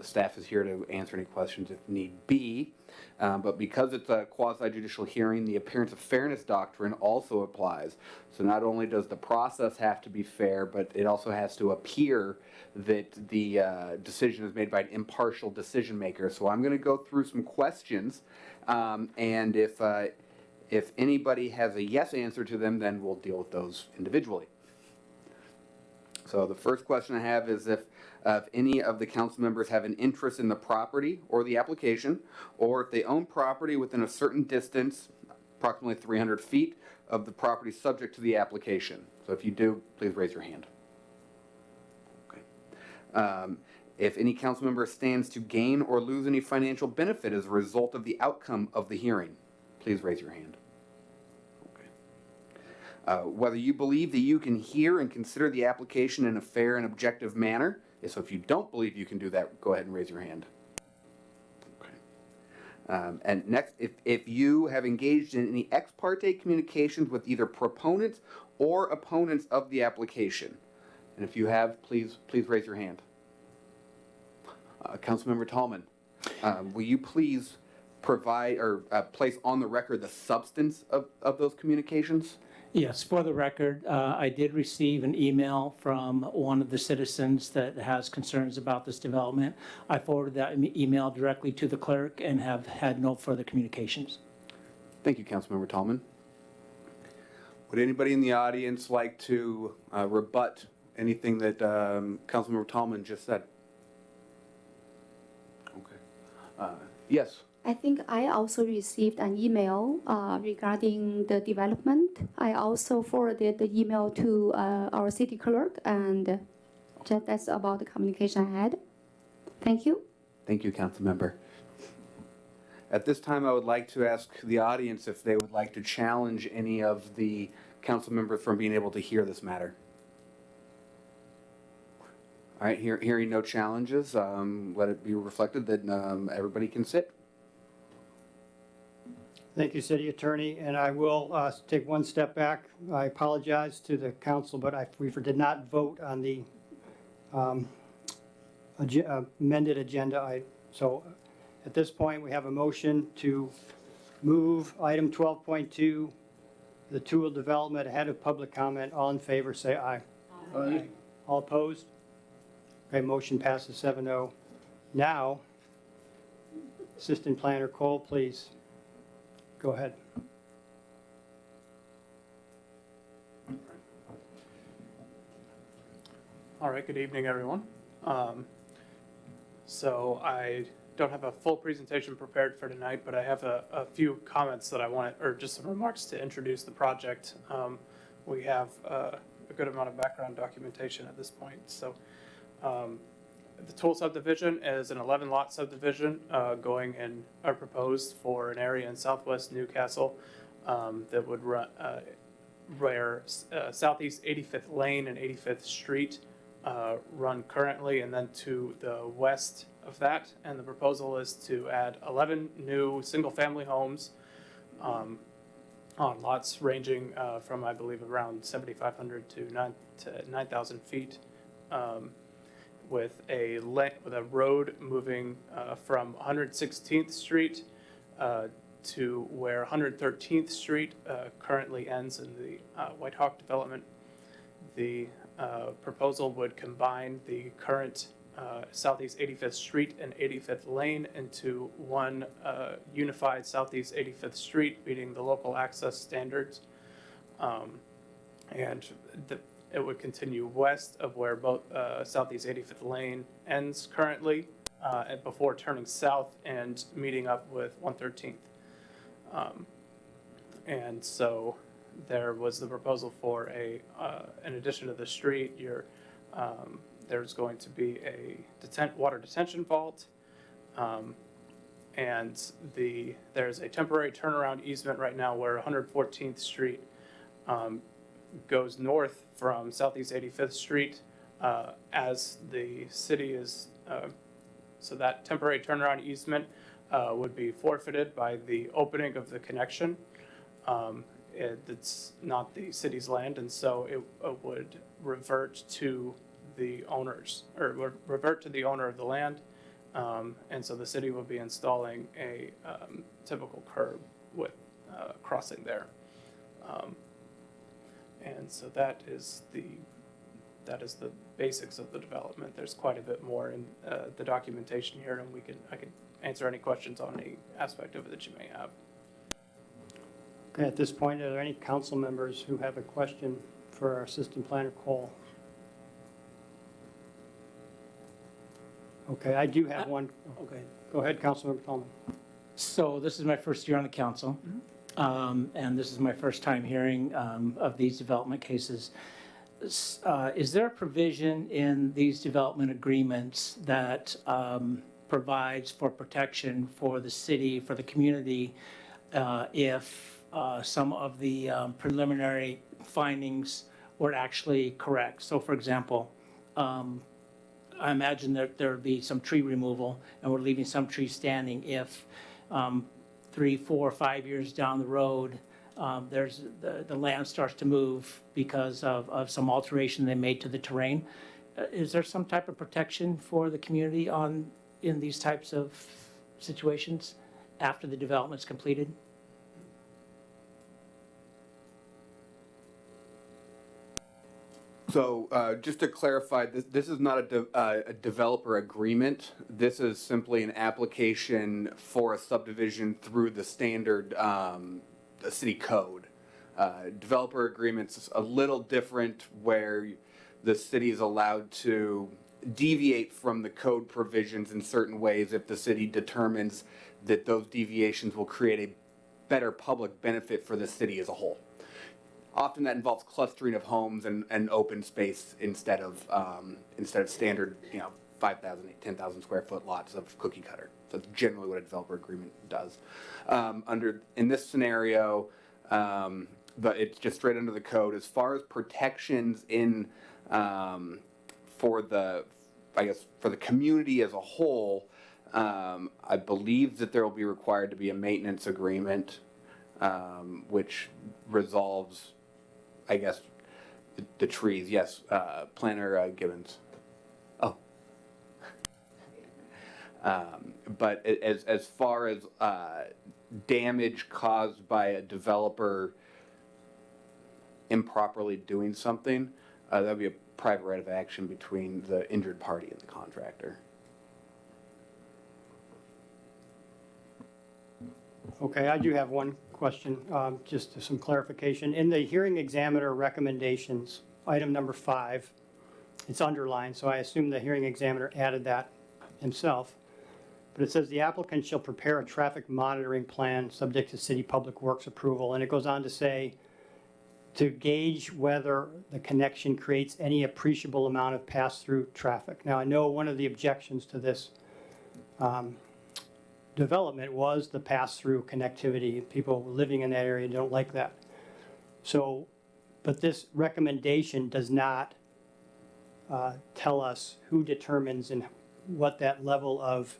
Staff is here to answer any questions if need be. But because it's a quasi-judicial hearing, the appearance of fairness doctrine also applies. So not only does the process have to be fair, but it also has to appear that the decision is made by an impartial decision maker. So I'm going to go through some questions, and if anybody has a yes answer to them, then we'll deal with those individually. So the first question I have is if any of the council members have an interest in the property or the application, or if they own property within a certain distance, approximately 300 feet, of the property subject to the application? So if you do, please raise your hand. Okay. If any council member stands to gain or lose any financial benefit as a result of the outcome of the hearing, please raise your hand. Whether you believe that you can hear and consider the application in a fair and objective manner. So if you don't believe you can do that, go ahead and raise your hand. Okay. And next, if you have engaged in any ex parte communications with either proponents or opponents of the application. And if you have, please raise your hand. Councilmember Tallman, will you please provide or place on the record the substance of those communications? Yes, for the record, I did receive an email from one of the citizens that has concerns about this development. I forwarded that email directly to the clerk and have had no further communications. Thank you, Councilmember Tallman. Would anybody in the audience like to rebut anything that Councilmember Tallman just said? Okay. Yes. I think I also received an email regarding the development. I also forwarded the email to our city clerk, and that's about the communication I had. Thank you. Thank you, Councilmember. At this time, I would like to ask the audience if they would like to challenge any of the council members from being able to hear this matter. All right, hearing no challenges, let it be reflected that everybody can sit. Thank you, City Attorney, and I will take one step back. I apologize to the council, but we did not vote on the amended agenda. So at this point, we have a motion to move item 12.2, the tool development ahead of public comment. All in favor, say aye. Aye. All opposed? Okay, motion passes 7-0. Now, Assistant Planner Cole, please. Go ahead. All right, good evening, everyone. So I don't have a full presentation prepared for tonight, but I have a few comments that I want, or just some remarks to introduce the project. We have a good amount of background documentation at this point. So the Tool subdivision is an 11-lot subdivision going in or proposed for an area in southwest Newcastle that would run where southeast 85th Lane and 85th Street run currently, and then to the west of that. And the proposal is to add 11 new single-family homes on lots ranging from, I believe, around 7,500 to 9,000 feet. With a road moving from 116th Street to where 113th Street currently ends in the White Hawk development. The proposal would combine the current Southeast 85th Street and 85th Lane into one unified Southeast 85th Street, meeting the local access standards. And it would continue west of where both Southeast 85th Lane ends currently, and before turning south and meeting up with 113th. And so there was the proposal for in addition to the street, there's going to be a water detention vault, and there's a temporary turnaround easement right now where 114th Street goes north from Southeast 85th Street as the city is, so that temporary turnaround easement would be forfeited by the opening of the connection. It's not the city's land, and so it would revert to the owners, or revert to the owner of the land. And so the city will be installing a typical curb with crossing there. And so that is the basics of the development. There's quite a bit more in the documentation here, and I can answer any questions on any aspect of it that you may have. Okay, at this point, are there any council members who have a question for our Assistant Planner Cole? Okay, I do have one. Okay, go ahead, Councilmember Tallman. So this is my first year on the council. and this is my first time hearing of these development cases. Is there a provision in these development agreements that provides for protection for the city, for the community, if some of the preliminary findings were actually correct? So for example, I imagine that there would be some tree removal and we're leaving some trees standing if 3, 4, 5 years down the road, there's the land starts to move because of some alteration they made to the terrain. Is there some type of protection for the community in these types of situations after the development's completed? So just to clarify, this is not a developer agreement. This is simply an application for a subdivision through the standard city code. Developer agreements is a little different, where the city is allowed to deviate from the code provisions in certain ways if the city determines that those deviations will create a better public benefit for the city as a whole. Often that involves clustering of homes and open space instead of standard, 5,000, 10,000 square foot lots of cookie cutter. So that's generally what a developer agreement does. In this scenario, but it's just straight under the code. As far as protections for the community as a whole, I believe that there will be required to be a maintenance agreement, which resolves, I guess, the trees. Yes, Planner Gibbons. Oh. But as far as damage caused by a developer improperly doing something, that would be a private right of action between the injured party and the contractor. Okay, I do have one question, just some clarification. In the hearing examiner recommendations, item number 5, it's underlined, so I assume the hearing examiner added that himself. But it says the applicant shall prepare a traffic monitoring plan subject to city public works approval. And it goes on to say, to gauge whether the connection creates any appreciable amount of pass-through traffic. Now, I know one of the objections to this development was the pass-through connectivity. People living in that area don't like that. So, but this recommendation does not tell us who determines and what that level of,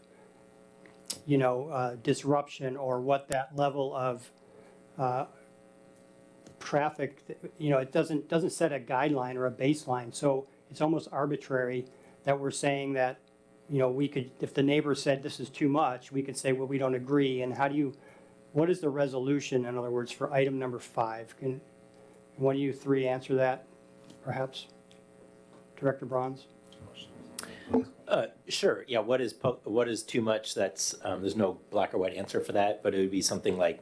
disruption, or what that level of traffic, it doesn't set a guideline or a baseline. So it's almost arbitrary that we're saying that, we could, if the neighbor said this is too much, we could say, well, we don't agree. And what is the resolution, in other words, for item number 5? Can one of you three answer that, perhaps? Director Bronze? Sure. Yeah. What is too much? That's there's no black or white answer for that, but it would be something like,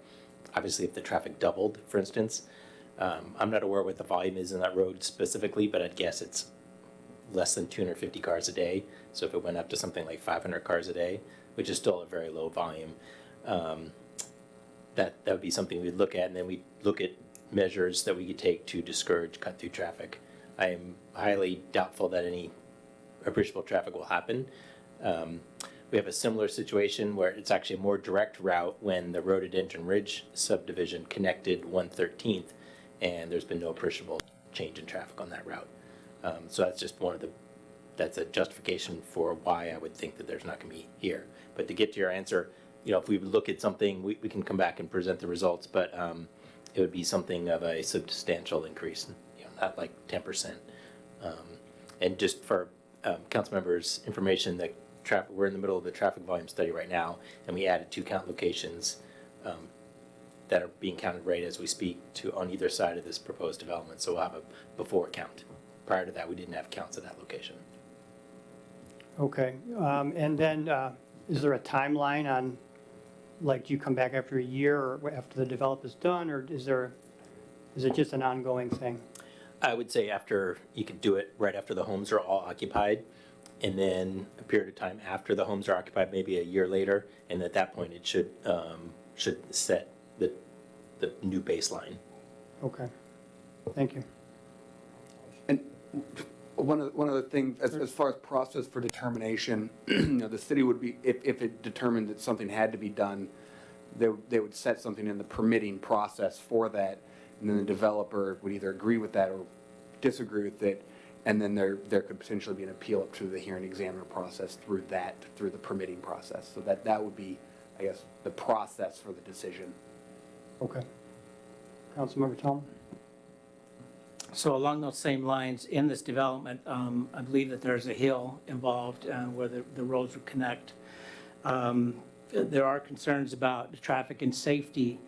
obviously, if the traffic doubled, for instance. I'm not aware what the volume is in that road specifically, but I'd guess it's less than 250 cars a day. So if it went up to something like 500 cars a day, which is still a very low volume, that would be something we'd look at, and then we'd look at measures that we could take to discourage cut-through traffic. I am highly doubtful that any appreciable traffic will happen. We have a similar situation where it's actually a more direct route when the Rhododendron Ridge subdivision connected 113th, and there's been no appreciable change in traffic on that route. So that's just that's a justification for why I would think that there's not going to be here. But to get to your answer, if we look at something, we can come back and present the results, but it would be something of a substantial increase, not like 10%. And just for council members' information, we're in the middle of the traffic volume study right now, and we added 2 count locations that are being counted right as we speak on either side of this proposed development. So we'll have a before count. Prior to that, we didn't have counts at that location. Okay, and then is there a timeline on, do you come back after a year or after the develop is done, or is it just an ongoing thing? I would say you could do it right after the homes are all occupied, and then a period of time after the homes are occupied, maybe a year later, and at that point it should set the the new baseline. Okay, thank you. And one of the things, as far as process for determination, the city would be, if it determined that something had to be done, they would set something in the permitting process for that, and then the developer would either agree with that or disagree with it, and then there could potentially be an appeal up to the hearing examiner process through the permitting process. So that would be, I guess, the process for the decision. Okay. Councilmember Tallman? So along those same lines, in this development, I believe that there's a hill involved where the roads would connect. There are concerns about the traffic and safety,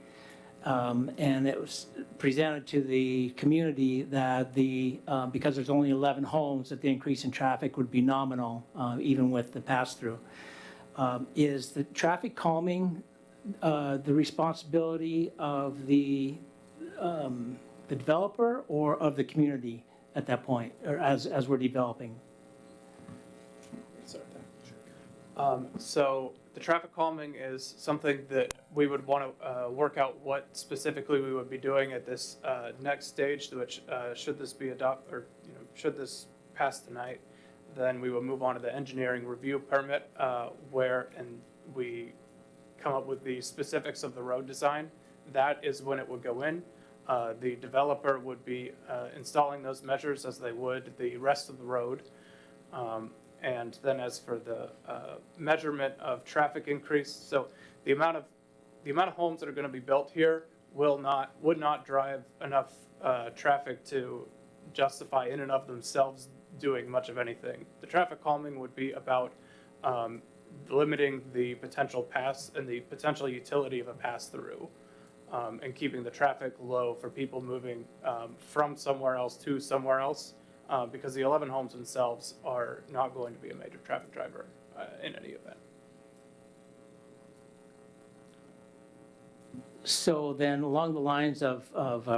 and it was presented to the community that because there's only 11 homes, that the increase in traffic would be nominal, even with the pass-through. Is the traffic calming the responsibility of the developer or of the community at that point, or as we're developing? So the traffic calming is something that we would want to work out what specifically we would be doing at this next stage, which should this be should this pass tonight, then we will move on to the engineering review permit and we come up with the specifics of the road design. That is when it would go in. The developer would be installing those measures as they would the rest of the road. And then as for the measurement of traffic increase, so the amount of homes that are going to be built here would not drive enough traffic to justify in and of themselves doing much of anything. The traffic calming would be about limiting the potential pass and the potential utility of a pass through, and keeping the traffic low for people moving from somewhere else to somewhere else. Because the 11 homes themselves are not going to be a major traffic driver in any event. So then, along the lines of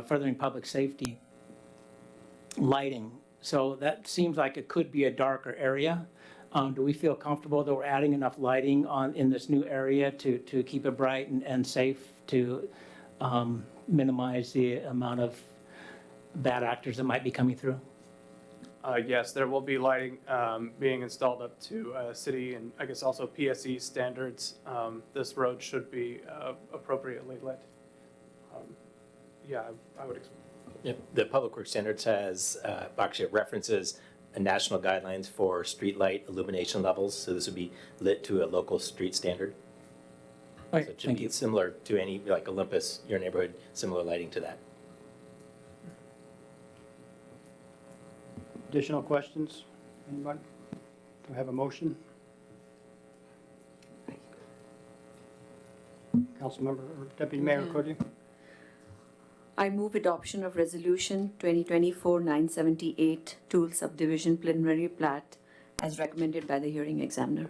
furthering public safety, lighting, so that seems like it could be a darker area. Do we feel comfortable that we're adding enough lighting in this new area to keep it bright and safe to minimize the amount of bad actors that might be coming through? Yes, there will be lighting being installed up to city and I guess also PSE standards. This road should be appropriately lit. I would expect. Yep. The Public Works Standards has, actually it references national guidelines for street light illumination levels. So this would be lit to a local street standard. Right, So it should be similar to any, like Olympus, your neighborhood, similar lighting to that. Additional questions? Anybody? Do I have a motion? Councilmember or Deputy Mayor Cody? I move adoption of Resolution 2024-978, Tool Subdivision Preliminary Plat, as recommended by the hearing examiner.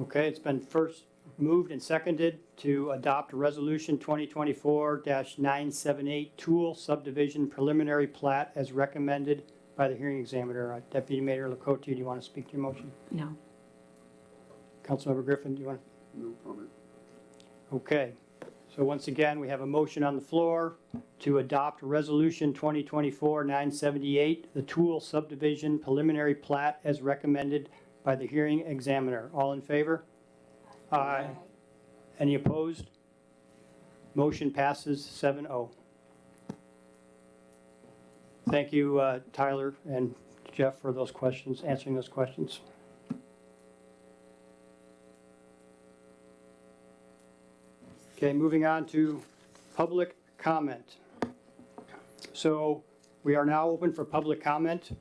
Okay, it's been first moved and seconded to adopt Resolution 2024-978 Tool Subdivision Preliminary Plat as recommended by the hearing examiner. Deputy Mayor Lakota, do you want to speak to your motion? No. Councilmember Griffin, do you want? No comment. Okay, so once again, we have a motion on the floor to adopt Resolution 2024-978, the Tool Subdivision Preliminary Plat as recommended by the hearing examiner. All in favor? Aye. Any opposed? Motion passes 7-0. Thank you, Tyler and Jeff, for those questions, answering those questions. Okay, moving on to public comment. So we are now open for public comment.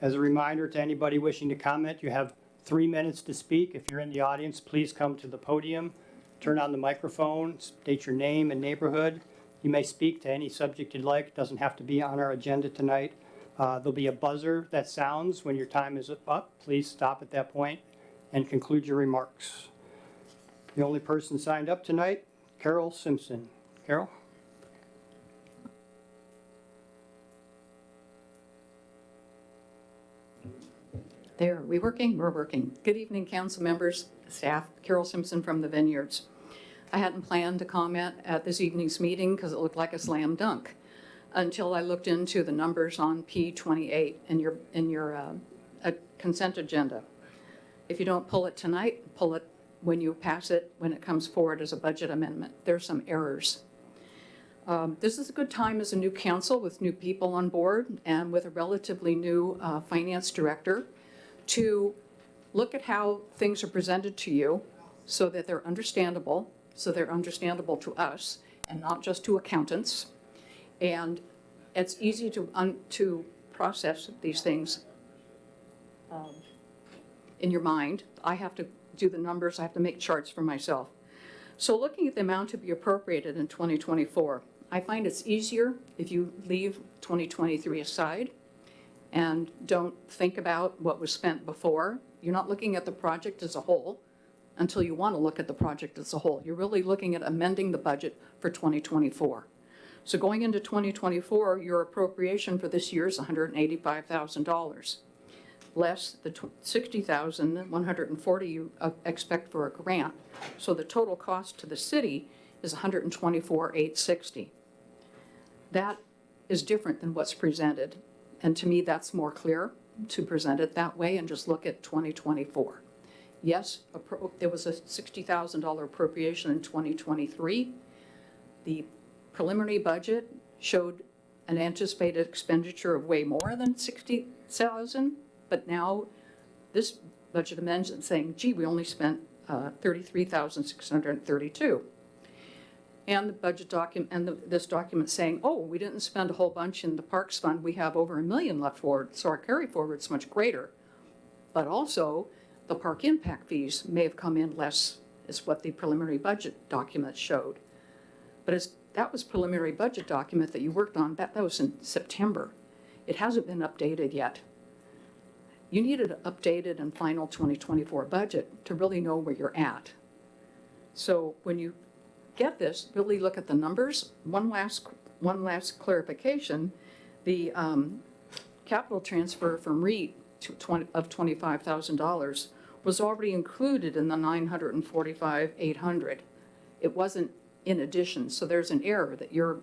As a reminder to anybody wishing to comment, you have 3 minutes to speak. If you're in the audience, please come to the podium, turn on the microphone, state your name and neighborhood. You may speak to any subject you'd like. It doesn't have to be on our agenda tonight. There'll be a buzzer that sounds when your time is up. Please stop at that point and conclude your remarks. The only person signed up tonight, Carol Simpson. Carol? There, we working? We're working. Good evening, council members, staff. Carol Simpson from the Vineyards. I hadn't planned to comment at this evening's meeting because it looked like a slam dunk until I looked into the numbers on P28 in your consent agenda. If you don't pull it tonight, pull it when you pass it, when it comes forward as a budget amendment. There's some errors. This is a good time as a new council with new people on board and with a relatively new finance director to look at how things are presented to you so that they're understandable, to us and not just to accountants. And it's easy to process these things in your mind. I have to do the numbers, I have to make charts for myself. So looking at the amount to be appropriated in 2024, I find it's easier if you leave 2023 aside and don't think about what was spent before. You're not looking at the project as a whole until you want to look at the project as a whole. You're really looking at amending the budget for 2024. So going into 2024, your appropriation for this year is $185,000, less the $60,140 you expect for a grant. So the total cost to the city is $124,860. That is different than what's presented. And to me, that's more clear to present it that way and just look at 2024. Yes, there was a $60,000 appropriation in 2023. The preliminary budget showed an anticipated expenditure of way more than $60,000, but now this budget amendment is saying, gee, we only spent $33,632. And the budget document and this document saying, oh, we didn't spend a whole bunch in the Parks Fund. We have over $1 million left forward, so our carry forward is much greater. But also, the park impact fees may have come in less, is what the preliminary budget document showed. But that was preliminary budget document that you worked on. That was in September. It hasn't been updated yet. You need an updated and final 2024 budget to really know where you're at. So when you get this, really look at the numbers. One last clarification, the capital transfer from REIT of $25,000 was already included in the $945,800. It wasn't in addition, so there's an error that you're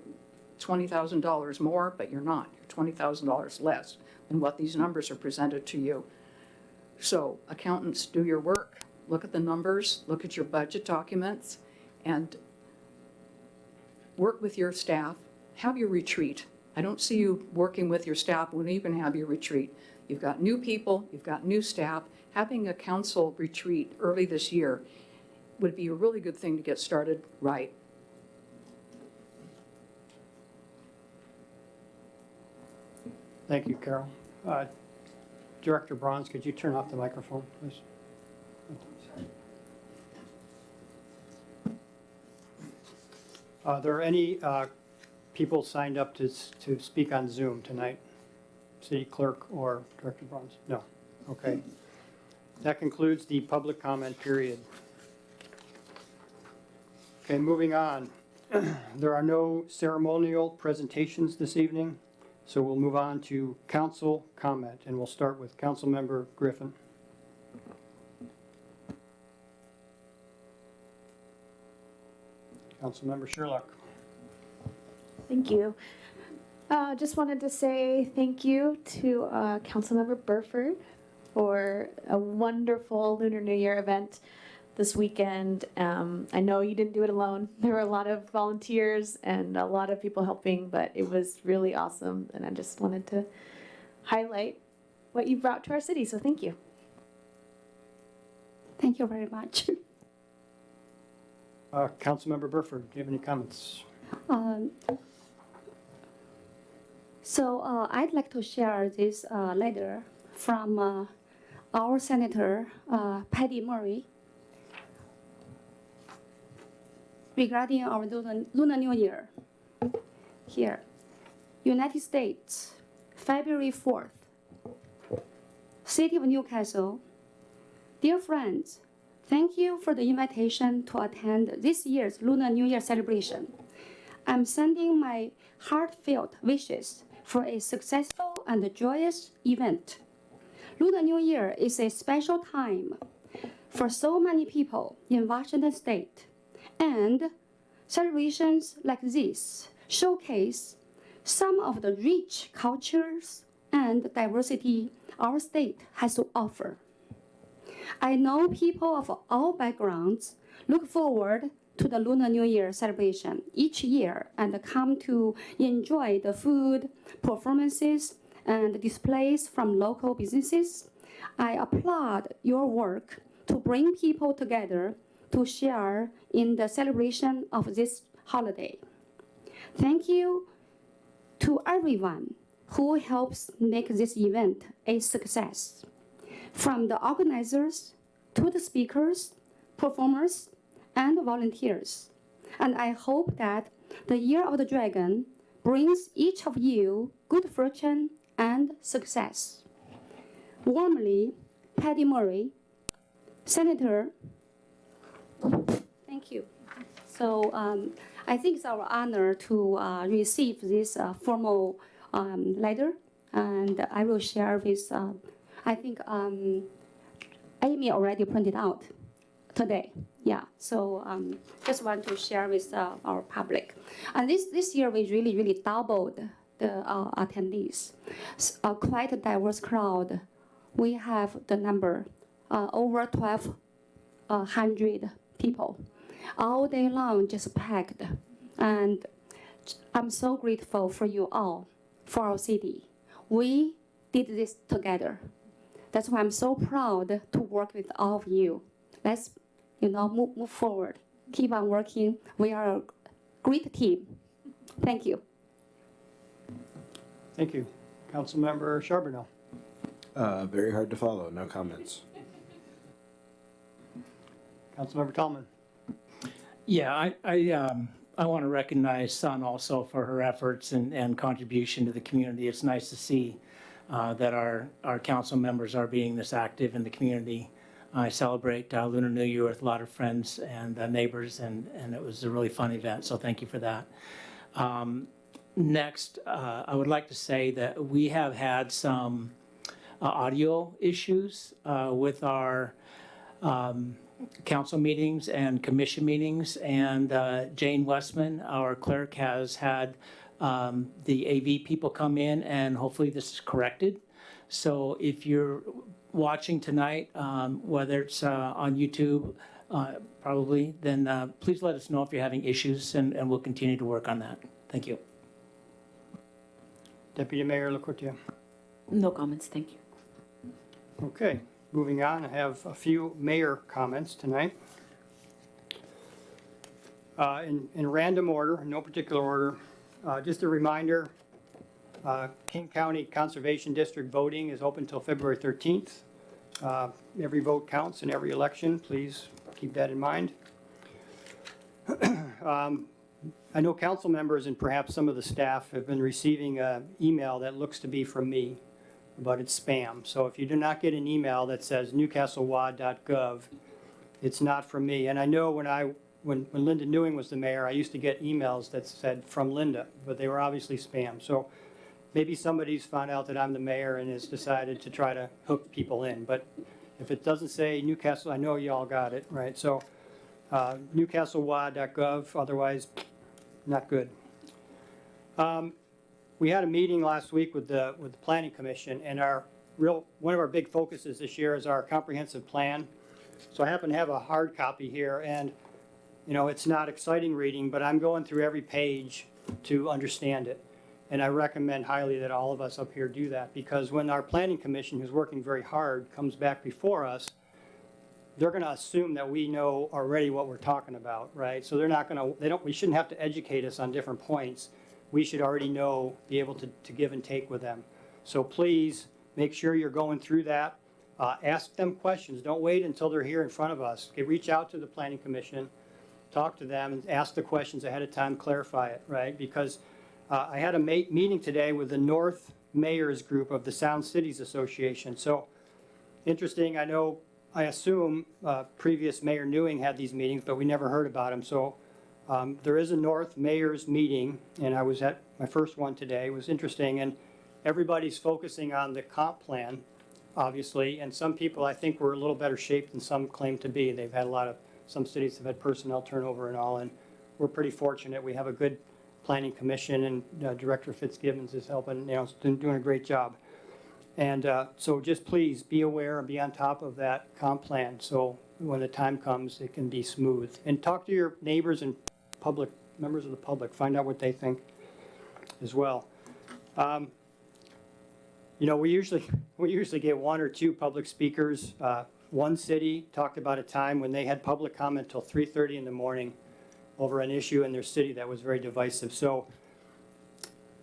$20,000 more, but you're not. You're $20,000 less than what these numbers are presented to you. So accountants, do your work. Look at the numbers, look at your budget documents, and work with your staff. Have your retreat. I don't see you working with your staff when you can have your retreat. You've got new people, you've got new staff. Having a council retreat early this year would be a really good thing to get started right. Thank you, Carol. Director Bronze, could you turn off the microphone, please? Are there any people signed up to speak on Zoom tonight? City Clerk or Director Bronze? No. Okay. That concludes the public comment period. Okay, moving on. There are no ceremonial presentations this evening, so we'll move on to council comment, and we'll start with Councilmember Griffin. Councilmember Sherlock. Thank you. Just wanted to say thank you to Councilmember Burford for a wonderful Lunar New Year event this weekend. I know you didn't do it alone. There were a lot of volunteers and a lot of people helping, but it was really awesome. And I just wanted to highlight what you brought to our city. So thank you. Thank you very much. Councilmember Burford, do you have any comments? I'd like to share this letter from our Senator Patty Murray regarding our Lunar New Year. Here, United States, February 4th. City of Newcastle. Dear friends, thank you for the invitation to attend this year's Lunar New Year celebration. I'm sending my heartfelt wishes for a successful and joyous event. Lunar New Year is a special time for so many people in Washington State And celebrations like this showcase some of the rich cultures and diversity our state has to offer. I know people of all backgrounds look forward to the Lunar New Year celebration each year and come to enjoy the food, performances, and displays from local businesses. I applaud your work to bring people together to share in the celebration of this holiday. Thank you to everyone who helps make this event a success, from the organizers to the speakers, performers, and volunteers. And I hope that the Year of the Dragon brings each of you good fortune and success. Warmly, Patty Murray, Senator. Thank you. So I think it's our honor to receive this formal letter, and I will share with, I think Amy already printed out today. Yeah, so just want to share with our public. And this year we really doubled the attendees. Quite a diverse crowd. We have the number over 1,200 people. All day long, just packed. And I'm so grateful for you all, for our city. We did this together. That's why I'm so proud to work with all of you. Let's, move forward. Keep on working. We are a great team. Thank you. Thank you. Councilmember Charbonneau. Very hard to follow. No comments. Councilmember Tallman. Yeah, I want to recognize Sun also for her efforts and contribution to the community. It's nice to see that our council members are being this active in the community. I celebrate Lunar New Year with a lot of friends and neighbors, and it was a really fun event, so thank you for that. Next, I would like to say that we have had some audio issues with our council meetings and commission meetings, and Jane Westman, our clerk, has had the AV people come in, and hopefully this is corrected. So if you're watching tonight, whether it's on YouTube, probably, then please let us know if you're having issues, and we'll continue to work on that. Thank you. Deputy Mayor LaCourtier. No comments, thank you. Okay, moving on, I have a few mayor comments tonight. In random order, no particular order, just a reminder, King County Conservation District voting is open until February 13th. Every vote counts in every election. Please keep that in mind. I know council members and perhaps some of the staff have been receiving an email that looks to be from me, but it's spam. So if you do not get an email that says newcastlewa.gov, it's not from me. And I know when Linda Newing was the mayor, I used to get emails that said from Linda, but they were obviously spam. So maybe somebody's found out that I'm the mayor and has decided to try to hook people in. But if it doesn't say Newcastle, I know you all got it, right? So newcastlewa.gov, otherwise not good. We had a meeting last week with the Planning Commission, and one of our big focuses this year is our comprehensive plan. So I happen to have a hard copy here, and it's not exciting reading, but I'm going through every page to understand it. And I recommend highly that all of us up here do that, because when our Planning Commission, who's working very hard, comes back before us, they're going to assume that we know already what we're talking about, right? So they're not going to, we shouldn't have to educate us on different points. We should already know, be able to give and take with them. So please make sure you're going through that. Ask them questions. Don't wait until they're here in front of us. Okay, reach out to the Planning Commission, talk to them, and ask the questions ahead of time, clarify it, right? Because I had a meeting today with the North Mayors Group of the Sound Cities Association. So interesting, I assume previous Mayor Newing had these meetings, but we never heard about them. So there is a North Mayors meeting, and I was at my first one today. It was interesting, and everybody's focusing on the comp plan, obviously, and some people I think were a little better shape than some claim to be. They've had a lot of Some cities have had personnel turnover and all, and we're pretty fortunate. We have a good planning commission, and Director Fitzgibbons is helping, doing a great job. And so just please be aware and be on top of that comp plan, so when the time comes, it can be smooth. And talk to your neighbors and members of the public, find out what they think as well. We usually get one or two public speakers. One city talked about a time when they had public comment till 3:30 in the morning over an issue in their city that was very divisive. So,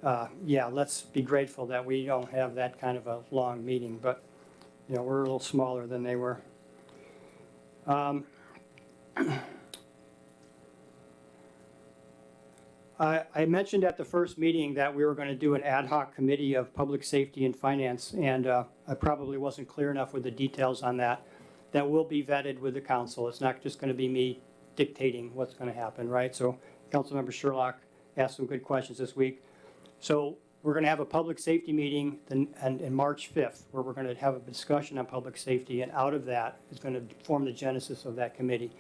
let's be grateful that we don't have that kind of a long meeting, but, we're a little smaller than they were. I mentioned at the first meeting that we were going to do an ad hoc committee of public safety and finance, and I probably wasn't clear enough with the details on that. That will be vetted with the council. It's not just going to be me dictating what's going to happen, right? So Councilmember Sherlock asked some good questions this week. So we're going to have a public safety meeting in March 5th, where we're going to have a discussion on public safety, and out of that is going to form the genesis of that committee.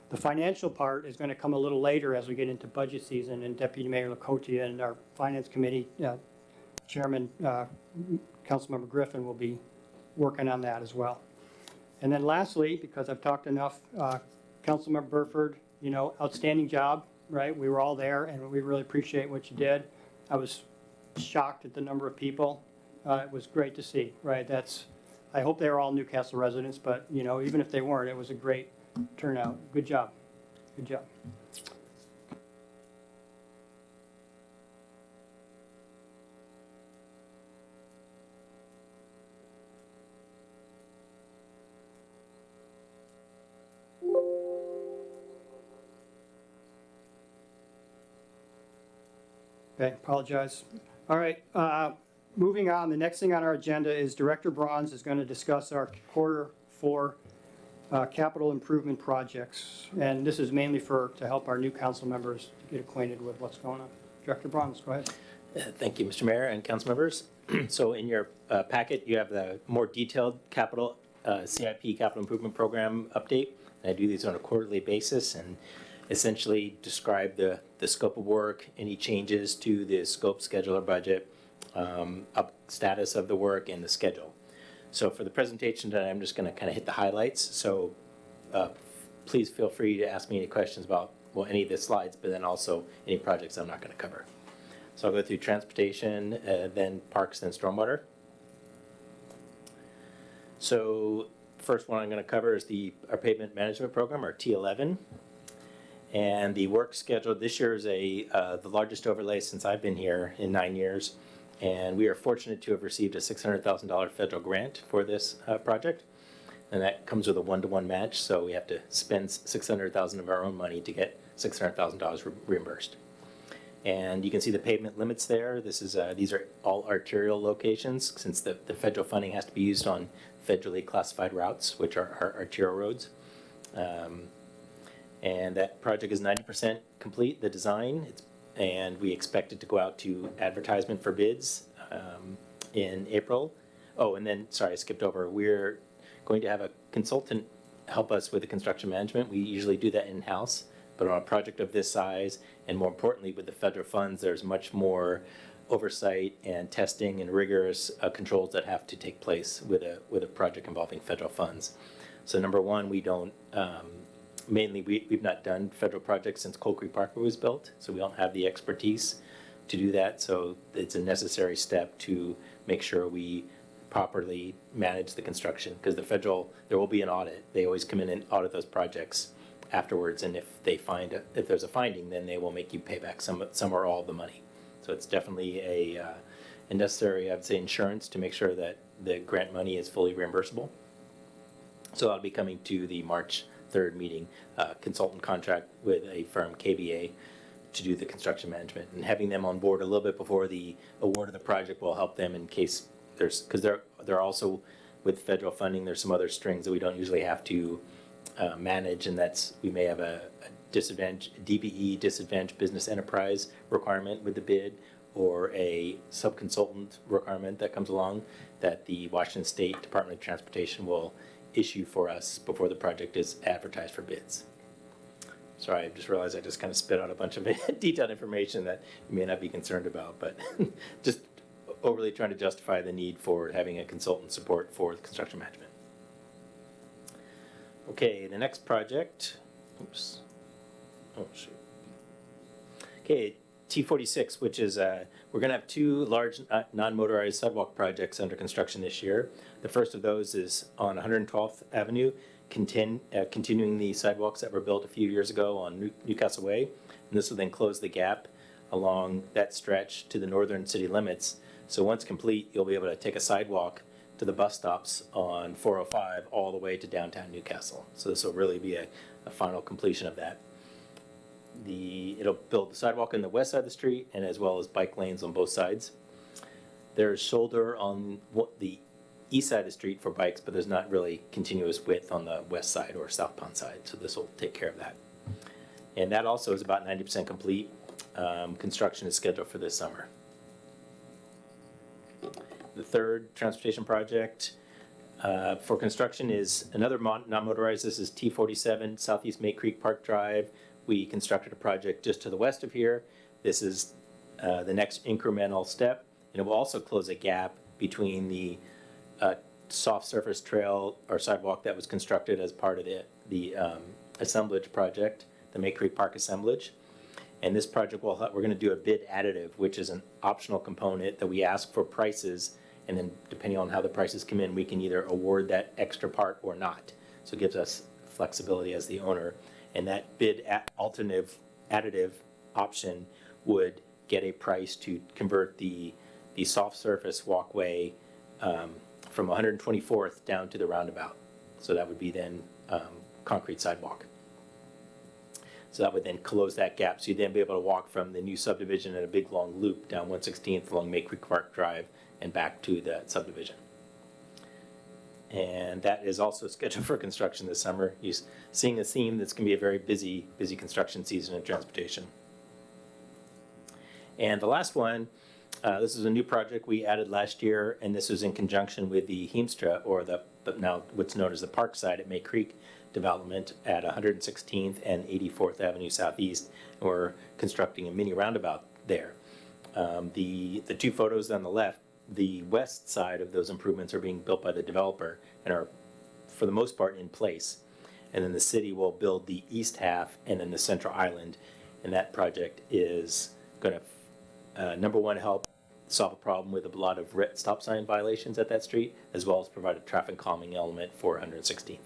The financial part is going to come a little later as we get into budget season, and Deputy Mayor Lacotia and our Finance Committee Chairman, Councilmember Griffin, will be working on that as well. And then lastly, because I've talked enough, Councilmember Burford, outstanding job, right? We were all there, and we really appreciate what you did. I was shocked at the number of people. It was great to see, right? I hope they were all Newcastle residents, but, even if they weren't, it was a great turnout. Good job. Good job. Okay, apologize. All right, moving on. The next thing on our agenda is Director Bronze is going to discuss our Q4 capital improvement projects. And this is mainly to help our new council members get acquainted with what's going on. Director Bronze, go ahead. Thank you, Mr. Mayor and council members. So in your packet, you have the more detailed CIP capital improvement program update. And I do these on a quarterly basis and essentially describe the scope of work, any changes to the scope, schedule, or budget, status of the work, and the schedule. So for the presentation today, I'm just going to kind of hit the highlights. So please feel free to ask me any questions about any of the slides, but then also any projects I'm not going to cover. So I'll go through transportation, then parks, then stormwater. So first one I'm going to cover is our pavement management program, our T11. And the work schedule this year is the largest overlay since I've been here in 9 years. And we are fortunate to have received a $600,000 federal grant for this project. And that comes with a one-to-one match, so we have to spend $600,000 of our own money to get $600,000 reimbursed. And you can see the pavement limits there. These are all arterial locations, since the federal funding has to be used on federally classified routes, which are our arterial roads. And that project is 90% complete, the design, and we expect it to go out to advertisement for bids in April. Oh, and then, sorry, I skipped over. We're going to have a consultant help us with the construction management. We usually do that in-house, but on a project of this size, and more importantly, with the federal funds, there's much more oversight and testing and rigorous controls that have to take place with a project involving federal funds. So number one, we don't, mainly we've not done federal projects since Coal Creek Parkway was built, so we don't have the expertise to do that. So it's a necessary step to make sure we properly manage the construction, because there will be an audit. They always come in and audit those projects afterwards, and if there's a finding, then they will make you pay back some or all of the money. So it's definitely a necessary, I'd say, insurance to make sure that the grant money is fully reimbursable. So I'll be coming to the March 3rd meeting, consultant contract with a firm, KBA, to do the construction management, and having them on board a little bit before the award of the project will help them in case because they're also, with federal funding, there's some other strings that we don't usually have to manage, and we may have a DBE, disadvantaged business enterprise requirement with the bid, or a subconsultant requirement that comes along that the Washington State Department of Transportation will issue for us before the project is advertised for bids. Sorry, I just realized I just kind of spit out a bunch of detailed information that you may not be concerned about, but just overly trying to justify the need for having a consultant support for the construction management. Okay, the next project, oops, oh shoot. Okay, T46, which is, we're gonna have two large non-motorized sidewalk projects under construction this year. The first of those is on 112th Avenue, continuing the sidewalks that were built a few years ago on Newcastle Way. And this will then close the gap along that stretch to the northern city limits. So once complete, you'll be able to take a sidewalk to the bus stops on 405 all the way to downtown Newcastle. So this will really be a final completion of that. It'll build the sidewalk on the west side of the street and as well as bike lanes on both sides. There's shoulder on the east side of the street for bikes, but there's not really continuous width on the west side or southbound side, so this will take care of that. And that also is about 90% complete. Construction is scheduled for this summer. The third transportation project for construction is another non-motorized. This is T47 Southeast May Creek Park Drive. We constructed a project just to the west of here. This is the next incremental step, and it will also close a gap between the soft surface trail or sidewalk that was constructed as part of the assemblage project, the May Creek Park assemblage. And this project we're going to do a bid additive, which is an optional component that we ask for prices, and then depending on how the prices come in, we can either award that extra part or not. So it gives us flexibility as the owner. And that bid alternative additive option would get a price to convert the soft surface walkway from 124th down to the roundabout. So that would be then concrete sidewalk. So that would then close that gap. So you'd then be able to walk from the new subdivision in a big long loop down 116th along May Creek Park Drive and back to that subdivision. And that is also scheduled for construction this summer. You're seeing a theme that's going to be a very busy construction season in transportation. And the last one, this is a new project we added last year, and this was in conjunction with the Heemstra, or now what's known as the Park side at May Creek development at 116th and 84th Avenue Southeast. And we're constructing a mini roundabout there. The two photos on the left, the west side of those improvements are being built by the developer and are, for the most part, in place. And then the city will build the east half and then the central island. And that project is going to, number one, help solve a problem with a lot of red stop sign violations at that street, as well as provide a traffic calming element for 116th.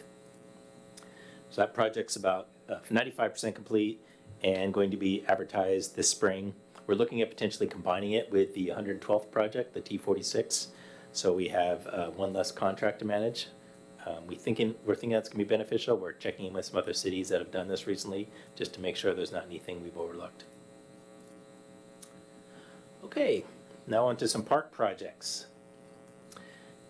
So that project's about 95% complete and going to be advertised this spring. We're looking at potentially combining it with the 112th project, the T46. So we have one less contract to manage. We're thinking that's going to be beneficial. We're checking in with some other cities that have done this recently just to make sure there's not anything we've overlooked. Okay, now on to some park projects.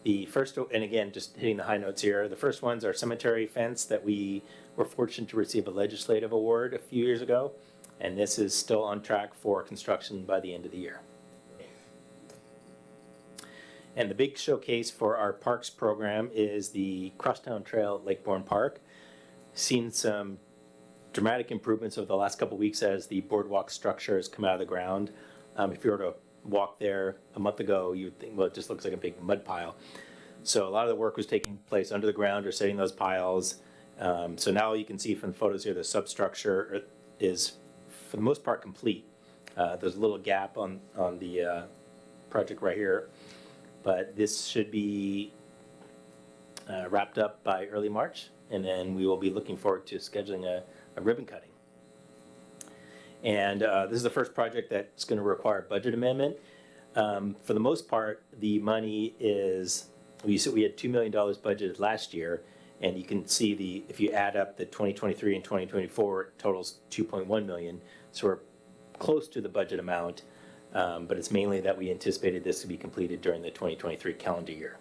The first, and again, just hitting the high notes here, the first ones are cemetery fence that we were fortunate to receive a legislative award a few years ago. And this is still on track for construction by the end of the year. And the big showcase for our parks program is the Crosstown Trail at Lakebourne Park. Seen some dramatic improvements over the last couple of weeks as the boardwalk structure has come out of the ground. If you were to walk there a month ago, you would think, well, it just looks like a big mud pile. So a lot of the work was taking place under the ground or setting those piles. So now you can see from the photos here, the substructure is for the most part complete. There's a little gap on the project right here, but this should be wrapped up by early March, and then we will be looking forward to scheduling a ribbon cutting. And this is the first project that's going to require a budget amendment. For the most part, the money is, we had $2 million budgeted last year, and you can see if you add up the 2023 and 2024, it totals $2.1 million. So we're close to the budget amount, but it's mainly that we anticipated this to be completed during the 2023 calendar year.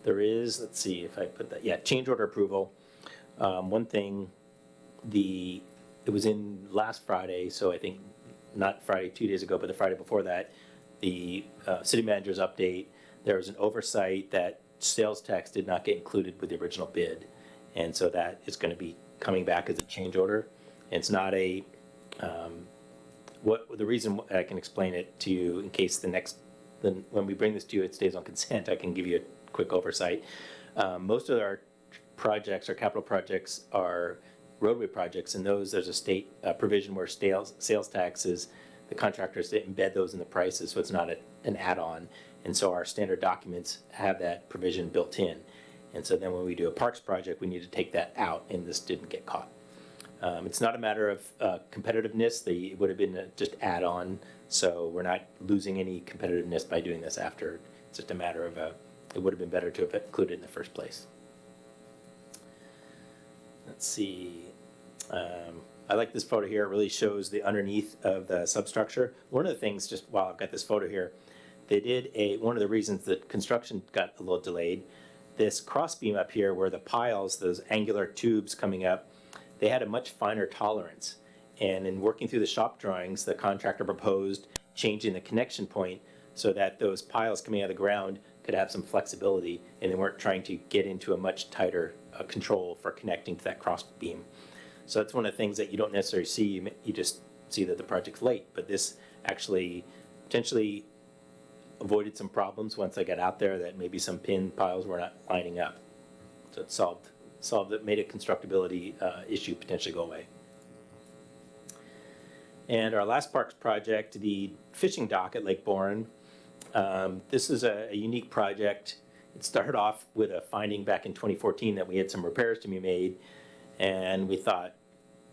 There is, let's see if I put that, yeah, change order approval. One thing, it was in last Friday, so I think not Friday 2 days ago, but the Friday before that, the city manager's update, there was an oversight that sales tax did not get included with the original bid. And so that is going to be coming back as a change order. It's not a, the reason I can explain it to you in case when we bring this to you, it stays on consent, I can give you a quick oversight. Most of our projects, our capital projects, are roadway projects, and those, there's a state provision where sales taxes, the contractors embed those in the prices, so it's not an add-on. And so our standard documents have that provision built in. And so then when we do a parks project, we need to take that out, and this didn't get caught. It's not a matter of competitiveness. It would have been just add-on, so we're not losing any competitiveness by doing this after. It's just a matter of it would have been better to have included it in the first place. Let's see. I like this photo here. It really shows the underneath of the substructure. One of the things, just while I've got this photo here, they did one of the reasons that construction got a little delayed, this crossbeam up here where the piles, those angular tubes coming up, they had a much finer tolerance. And in working through the shop drawings, the contractor proposed changing the connection point so that those piles coming out of the ground could have some flexibility, and they weren't trying to get into a much tighter control for connecting to that cross beam. So that's one of the things that you don't necessarily see. You just see that the project's late, but this actually potentially avoided some problems once I got out there that maybe some pin piles were not lining up. So it solved it, made a constructability issue potentially go away. And our last parks project, the fishing dock at Lake Bourne. This is a unique project. It started off with a finding back in 2014 that we had some repairs to be made, and we thought,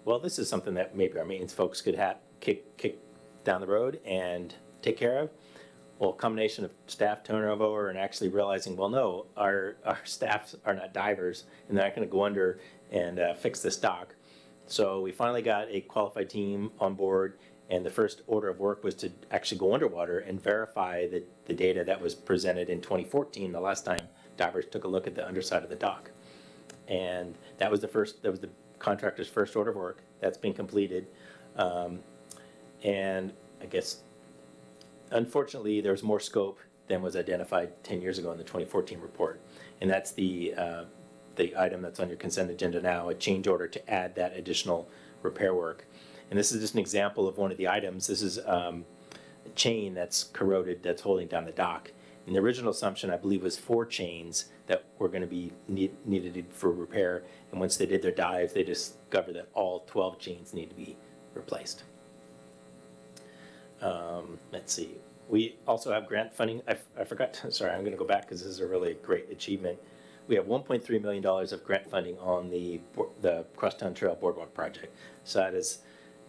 well, this is something that maybe our maintenance folks could kick down the road and take care of. Well, a combination of staff turnover and actually realizing, well, no, our staff are not divers, and they're not going to go under and fix this dock. So we finally got a qualified team on board, and the first order of work was to actually go underwater and verify the data that was presented in 2014, the last time divers took a look at the underside of the dock. And that was the contractor's first order of work. That's been completed. And I guess, unfortunately, there was more scope than was identified 10 years ago in the 2014 report. And that's the item that's on your consent agenda now, a change order to add that additional repair work. And this is just an example of one of the items. This is a chain that's corroded that's holding down the dock. And the original assumption, I believe, was 4 chains that were going to be needed for repair. And once they did their dive, they discovered that all 12 chains need to be replaced. Let's see. We also have grant funding. I forgot. Sorry, I'm going to go back because this is a really great achievement. We have $1.3 million of grant funding on the Crosstown Trail Boardwalk project. So that is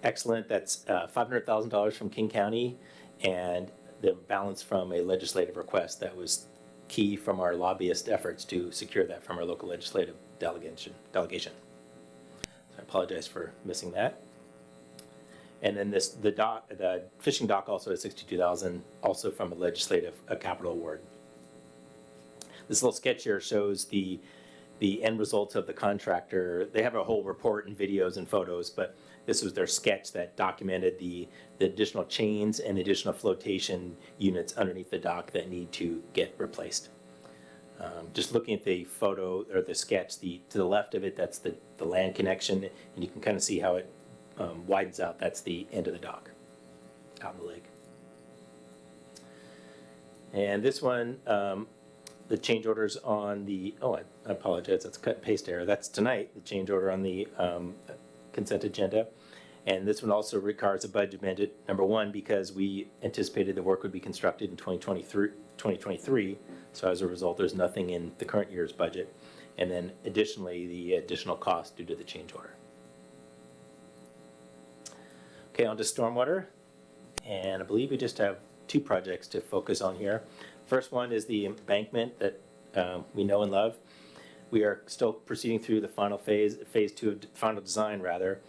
excellent. That's $500,000 from King County, and the balance from a legislative request that was key from our lobbyist efforts to secure that from our local legislative delegation. So I apologize for missing that. And then the fishing dock also has $62,000, also from a legislative capital award. This little sketch here shows the end results of the contractor. They have a whole report and videos and photos, but this was their sketch that documented the additional chains and additional flotation units underneath the dock that need to get replaced. Just looking at the photo or the sketch, to the left of it, that's the land connection, and you can kind of see how it widens out. That's the end of the dock out in the lake. And this one, the change orders on the, I apologize, that's a cut and paste error. That's tonight, the change order on the consent agenda. And this one also requires a budget amendment, number one, because we anticipated the work would be constructed in 2023. So as a result, there's nothing in the current year's budget. And then additionally, the additional cost due to the change order. Okay, on to stormwater. And I believe we just have 2 projects to focus on here. First one is the embankment that we know and love. We are still proceeding through the final phase 2 of final design rather.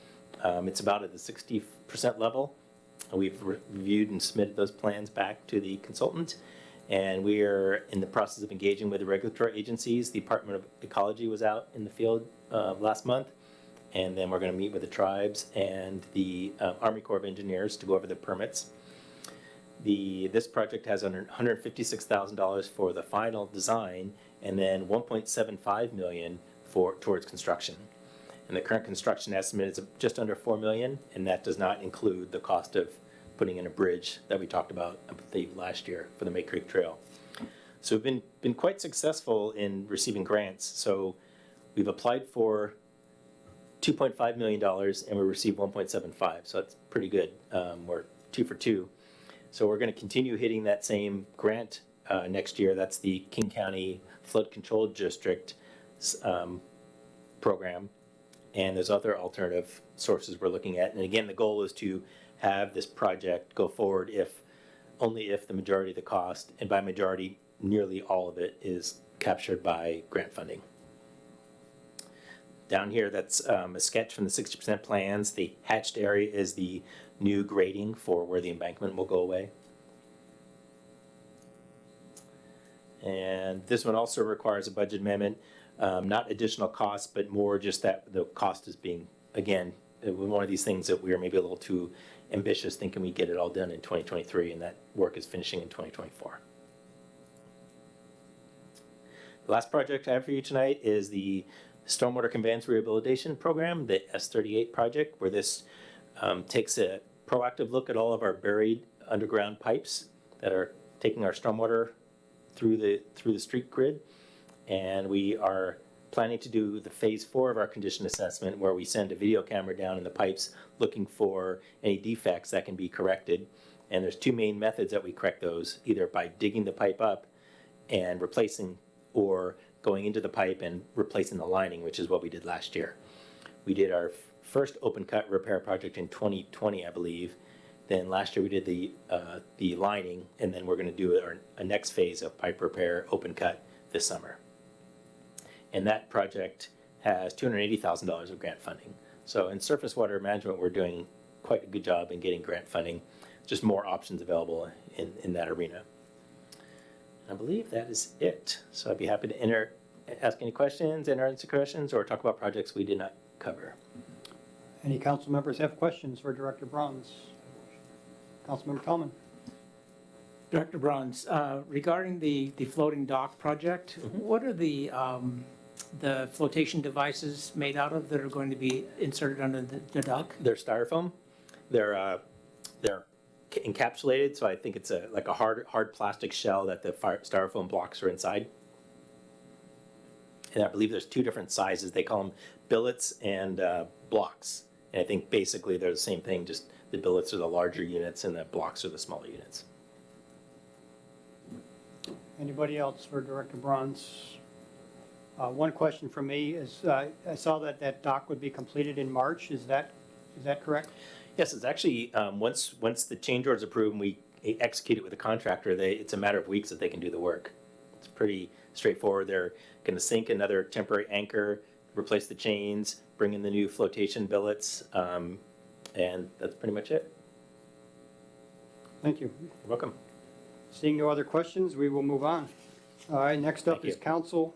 It's about at the 60% level. We've reviewed and submitted those plans back to the consultant, and we are in the process of engaging with the regulatory agencies. The Department of Ecology was out in the field last month, and then we're going to meet with the tribes and the Army Corps of Engineers to go over the permits. This project has $156,000 for the final design, and then $1.75 million towards construction. And the current construction estimate is just under 4 million, and that does not include the cost of putting in a bridge that we talked about, I believe, last year for the May Creek Trail. So we've been quite successful in receiving grants. So we've applied for $2.5 million and we received 1.75. So that's pretty good. We're 2 for 2. So we're going to continue hitting that same grant next year. That's the King County Flood Control District program. And there's other alternative sources we're looking at. And again, the goal is to have this project go forward only if the majority of the cost, and by majority, nearly all of it, is captured by grant funding. Down here, that's a sketch from the 60% plans. The hatched area is the new grading for where the embankment will go away. And this one also requires a budget amendment, not additional costs, but more just that the cost is being, again, one of these things that we are maybe a little too ambitious, thinking we get it all done in 2023, and that work is finishing in 2024. The last project I have for you tonight is the Stormwater Conveyance Rehabilitation Program, the S38 project, where this takes a proactive look at all of our buried underground pipes that are taking our stormwater through the street grid. And we are planning to do the phase 4 of our condition assessment, where we send a video camera down in the pipes looking for any defects that can be corrected. And there's 2 main methods that we correct those, either by digging the pipe up and replacing, or going into the pipe and replacing the lining, which is what we did last year. We did our first open cut repair project in 2020, I believe. Then last year we did the lining, and then we're going to do a next phase of pipe repair open cut this summer. And that project has $280,000 of grant funding. So in surface water management, we're doing quite a good job in getting grant funding, just more options available in that arena. I believe that is it. So I'd be happy to ask any questions, answer questions, or talk about projects we did not cover. Any council members have questions for Director Bronze? Councilmember Tallman. Director Bruns, regarding the floating dock project, what are the flotation devices made out of that are going to be inserted under the dock? They're styrofoam. They're encapsulated, so I think it's like a hard plastic shell that the styrofoam blocks are inside. And I believe there's 2 different sizes. They call them billets and blocks. And I think basically they're the same thing, just the billets are the larger units and the blocks are the smaller units. Anybody else for Director Bronze? One question from me is, I saw that dock would be completed in March. Is that correct? Yes, it's actually, once the change order is approved and we execute it with the contractor, it's a matter of weeks that they can do the work. It's pretty straightforward. They're going to sink another temporary anchor, replace the chains, bring in the new flotation billets, and that's pretty much it. Thank you. You're welcome. Seeing no other questions, we will move on. All right, next up is council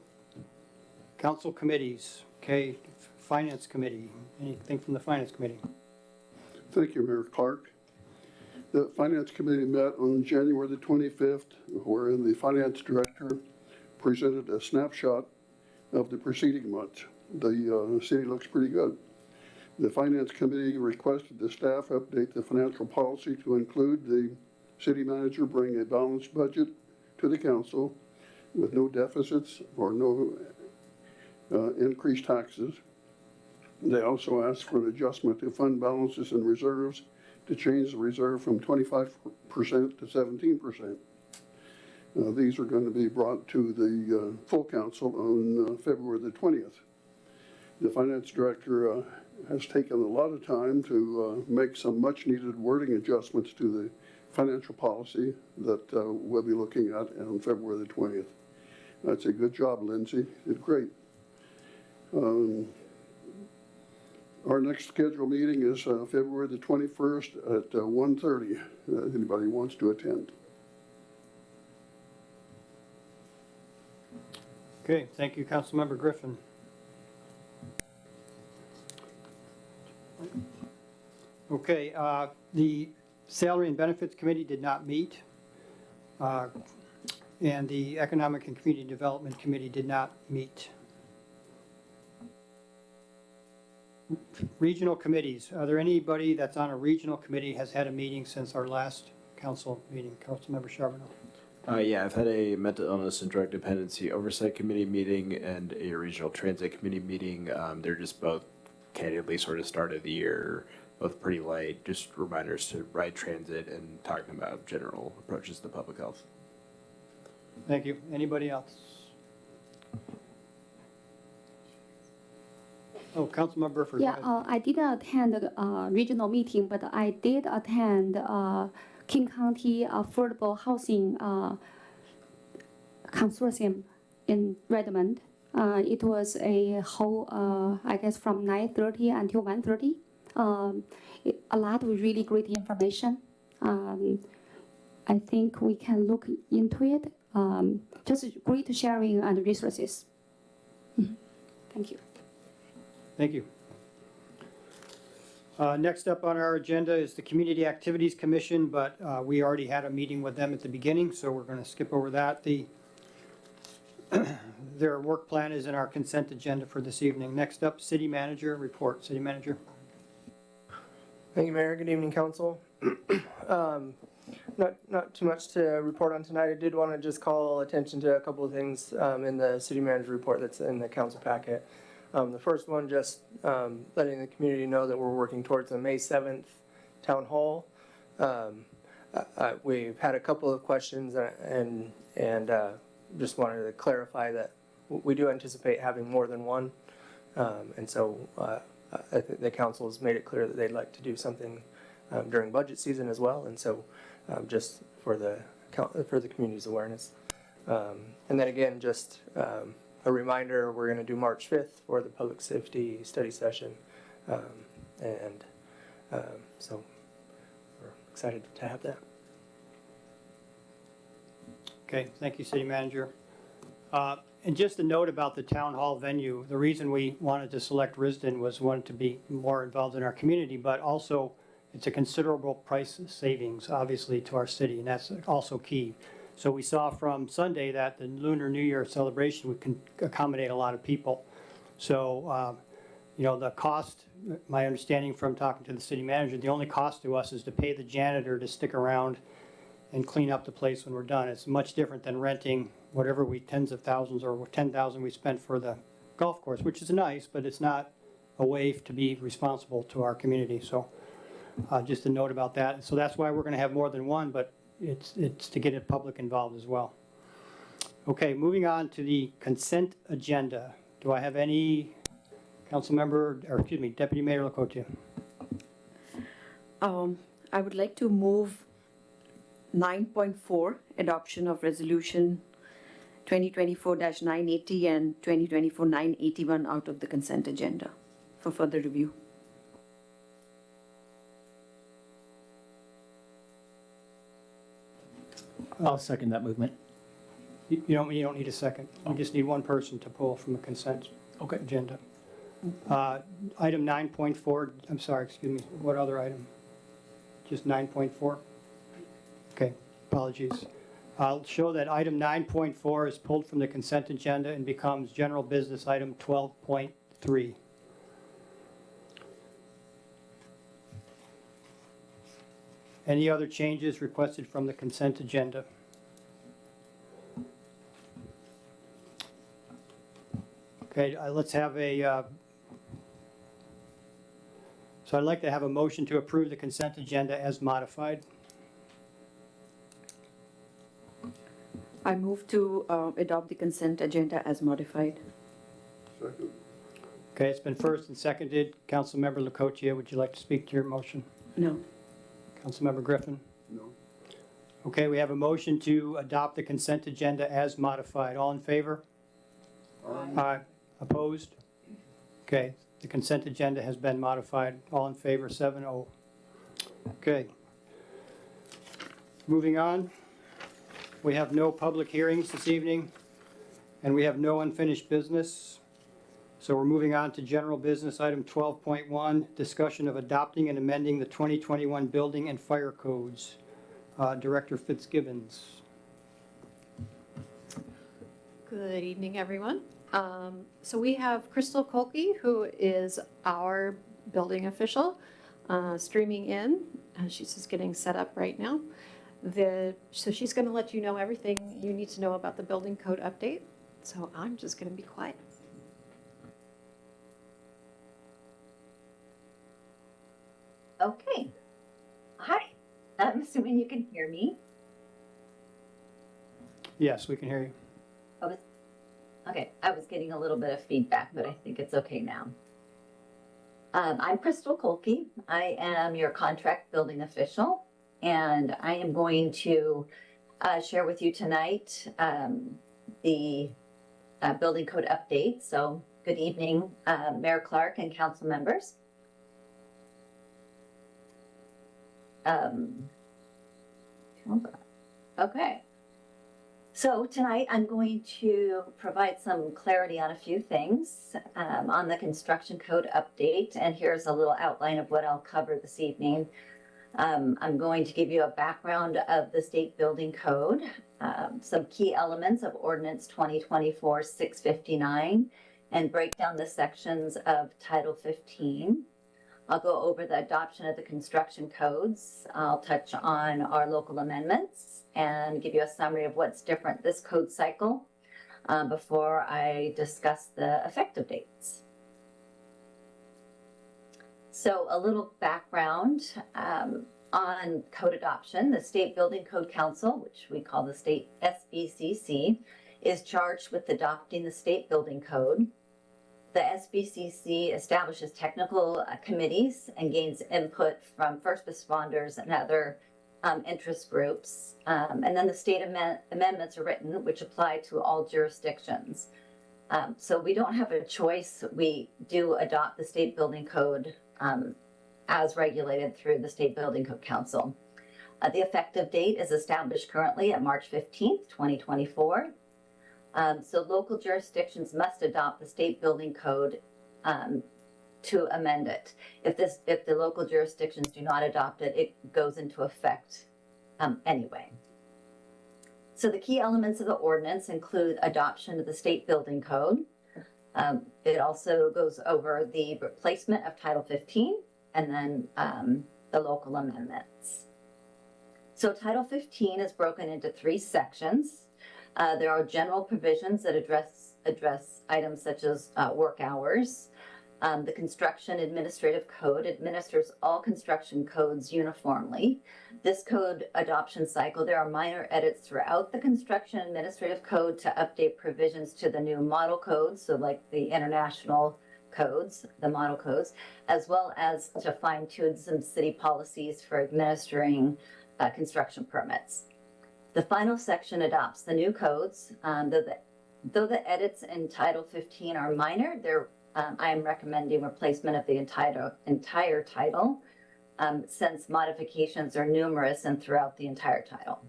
committees. Okay, Finance Committee. Anything from the Finance Committee? Thank you, Mayor Clark. The Finance Committee met on January the 25th, wherein the Finance Director presented a snapshot of the preceding month. The city looks pretty good. The Finance Committee requested the staff update the financial policy to include the city manager bring a balanced budget to the council with no deficits or no increased taxes. They also asked for an adjustment to fund balances and reserves to change the reserve from 25% to 17%. These are going to be brought to the full council on February the 20th. The Finance Director has taken a lot of time to make some much needed wording adjustments to the financial policy that we'll be looking at on February the 20th. That's a good job, Lindsay. You did great. Our next scheduled meeting is February the 21st at 1:30. Anybody wants to attend. Okay, thank you, Councilmember Griffin. Okay, the Salary and Benefits Committee did not meet, and the Economic and Community Development Committee did not meet. Regional committees. Are there anybody that's on a regional committee has had a meeting since our last council meeting? Councilmember Charbonneau. Yeah, I've had a mental illness and drug dependency oversight committee meeting and a regional transit committee meeting. They're just both candidly sort of start of the year, both pretty light, just reminders to ride transit and talking about general approaches to public health. Thank you. Anybody else? Oh, Councilmember Burford. Yeah, I didn't attend the regional meeting, but I did attend King County Affordable Housing Consortium in Redmond. It was a whole, I guess, from 9:30 until 1:30. A lot of really great information. I think we can look into it. Just great sharing and resources. Thank you. Thank you. Next up on our agenda is the Community Activities Commission, but we already had a meeting with them at the beginning, so we're going to skip over that. Their work plan is in our consent agenda for this evening. Next up, City Manager report. City Manager. Thank you, Mayor. Good evening, Council. Not too much to report on tonight. I did want to just call attention to a couple of things in the City Manager report that's in the council packet. The first one, just letting the community know that we're working towards the May 7th town hall. We've had a couple of questions and just wanted to clarify that we do anticipate having more than one. And so I think the council has made it clear that they'd like to do something during budget season as well. And so just for the community's awareness. And then again, just a reminder, we're going to do March 5th for the public safety study session. So we're excited to have that. Okay, thank you, City Manager. And just a note about the town hall venue, the reason we wanted to select Risden was wanted to be more involved in our community, but also it's a considerable price savings, obviously, to our city, and that's also key. So we saw from Sunday that the Lunar New Year celebration would accommodate a lot of people. So, the cost, my understanding from talking to the city manager, the only cost to us is to pay the janitor to stick around and clean up the place when we're done. It's much different than renting whatever tens of thousands or 10,000 we spent for the golf course, which is nice, but it's not a way to be responsible to our community. So just a note about that. So that's why we're going to have more than one, but it's to get the public involved as well. Okay, moving on to the consent agenda. Do I have any Deputy Mayor Lacotia? I would like to move 9.4, adoption of resolution 2024-980 and 2024-981 out of the consent agenda for further review. I'll second that movement. You don't need a second. We just need one person to pull from the consent agenda. Item 9.4, I'm sorry, excuse me, what other item? Just 9.4? Okay, apologies. I'll show that item 9.4 is pulled from the consent agenda and becomes general business item 12.3. Any other changes requested from the consent agenda? Okay, let's have so I'd like to have a motion to approve the consent agenda as modified. I move to adopt the consent agenda as modified. Second. Okay, it's been first and seconded. Councilmember Lacotia, would you like to speak to your motion? No. Councilmember Griffin? No. Okay, we have a motion to adopt the consent agenda as modified. All in favor? Aye. Opposed? Okay, the consent agenda has been modified. All in favor, 7-0. Okay. Moving on. We have no public hearings this evening, and we have no unfinished business. So we're moving on to general business item 12.1, discussion of adopting and amending the 2021 building and fire codes. Director Fitzgibbons. Good evening, everyone. So we have Crystal Kolke, who is our building official, streaming in. She's just getting set up right now. So she's going to let you know everything you need to know about the building code update. So I'm just going to be quiet. Okay. Hi. I'm assuming you can hear me. Yes, we can hear you. Okay, I was getting a little bit of feedback, but I think it's okay now. I'm Crystal Kolke. I am your contract building official, and I am going to share with you tonight the building code update. So good evening, Mayor Clark and council members. Okay. So tonight I'm going to provide some clarity on a few things on the construction code update, and here's a little outline of what I'll cover this evening. I'm going to give you a background of the state building code, some key elements of ordinance 2024-659, and break down the sections of Title 15. I'll go over the adoption of the construction codes. I'll touch on our local amendments and give you a summary of what's different this code cycle before I discuss the effective dates. So a little background on code adoption. The State Building Code Council, which we call the state SBCC, is charged with adopting the state building code. The SBCC establishes technical committees and gains input from first responders and other interest groups. And then the state amendments are written, which apply to all jurisdictions. So we don't have a choice. We do adopt the state building code as regulated through the State Building Code Council. The effective date is established currently at March 15th, 2024. So local jurisdictions must adopt the state building code to amend it. If the local jurisdictions do not adopt it, it goes into effect anyway. So the key elements of the ordinance include adoption of the state building code. It also goes over the replacement of Title 15 and then the local amendments. So Title 15 is broken into 3 sections. There are general provisions that address items such as work hours. The Construction Administrative Code administers all construction codes uniformly. This code adoption cycle, there are minor edits throughout the Construction Administrative Code to update provisions to the new model codes, so like the international codes, the model codes, as well as to fine-tune some city policies for administering construction permits. The final section adopts the new codes. Though the edits in Title 15 are minor, I am recommending replacement of the entire title since modifications are numerous and throughout the entire title.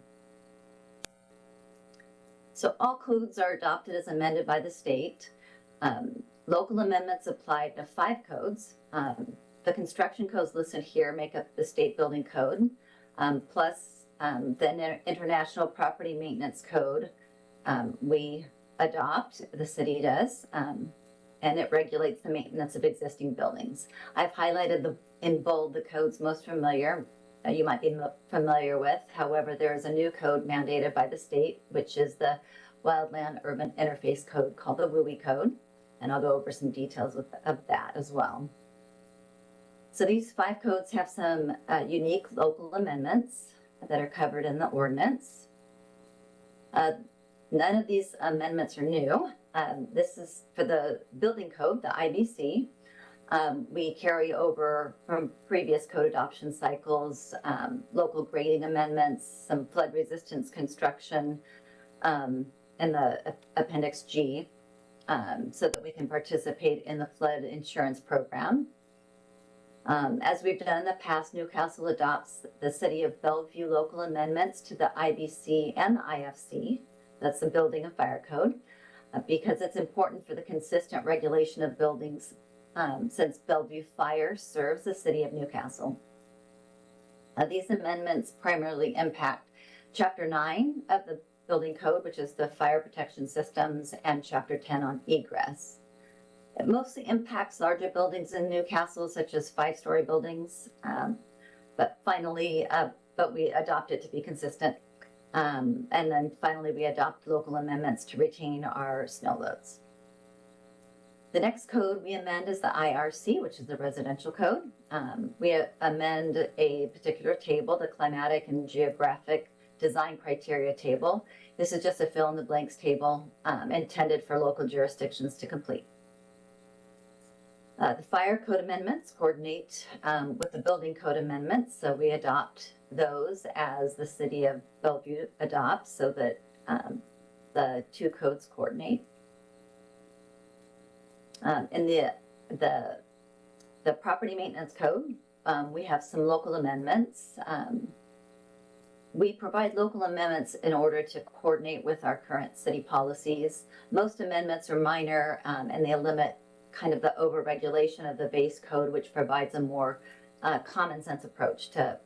So all codes are adopted as amended by the state. Local amendments apply to 5 codes. The construction codes listed here make up the state building code, plus the International Property Maintenance Code we adopt, the city does, and it regulates the maintenance of existing buildings. I've highlighted in bold the codes most familiar, you might be familiar with. However, there is a new code mandated by the state, which is the Wildland Urban Interface Code called the WUI Code, and I'll go over some details of that as well. So these 5 codes have some unique local amendments that are covered in the ordinance. None of these amendments are new. This is for the building code, the IBC. We carry over from previous code adoption cycles, local grading amendments, some flood resistance construction in the Appendix G, so that we can participate in the flood insurance program. As we've done in the past, Newcastle adopts the City of Bellevue local amendments to the IBC and the IFC, that's the Building and Fire Code, because it's important for the consistent regulation of buildings since Bellevue Fire serves the City of Newcastle. These amendments primarily impact Chapter 9 of the Building Code, which is the fire protection systems, and Chapter 10 on egress. It mostly impacts larger buildings in Newcastle, such as 5-story buildings. But we adopt it to be consistent. And then finally, we adopt local amendments to retain our snow loads. The next code we amend is the IRC, which is the residential code. We amend a particular table, the climatic and geographic design criteria table. This is just a fill in the blanks table intended for local jurisdictions to complete. The fire code amendments coordinate with the building code amendments, so we adopt those as the city of Bellevue adopts so that the two codes coordinate. In the property maintenance code, we have some local amendments. We provide local amendments in order to coordinate with our current city policies. Most amendments are minor and they limit kind of the overregulation of the base code, which provides a more common sense approach to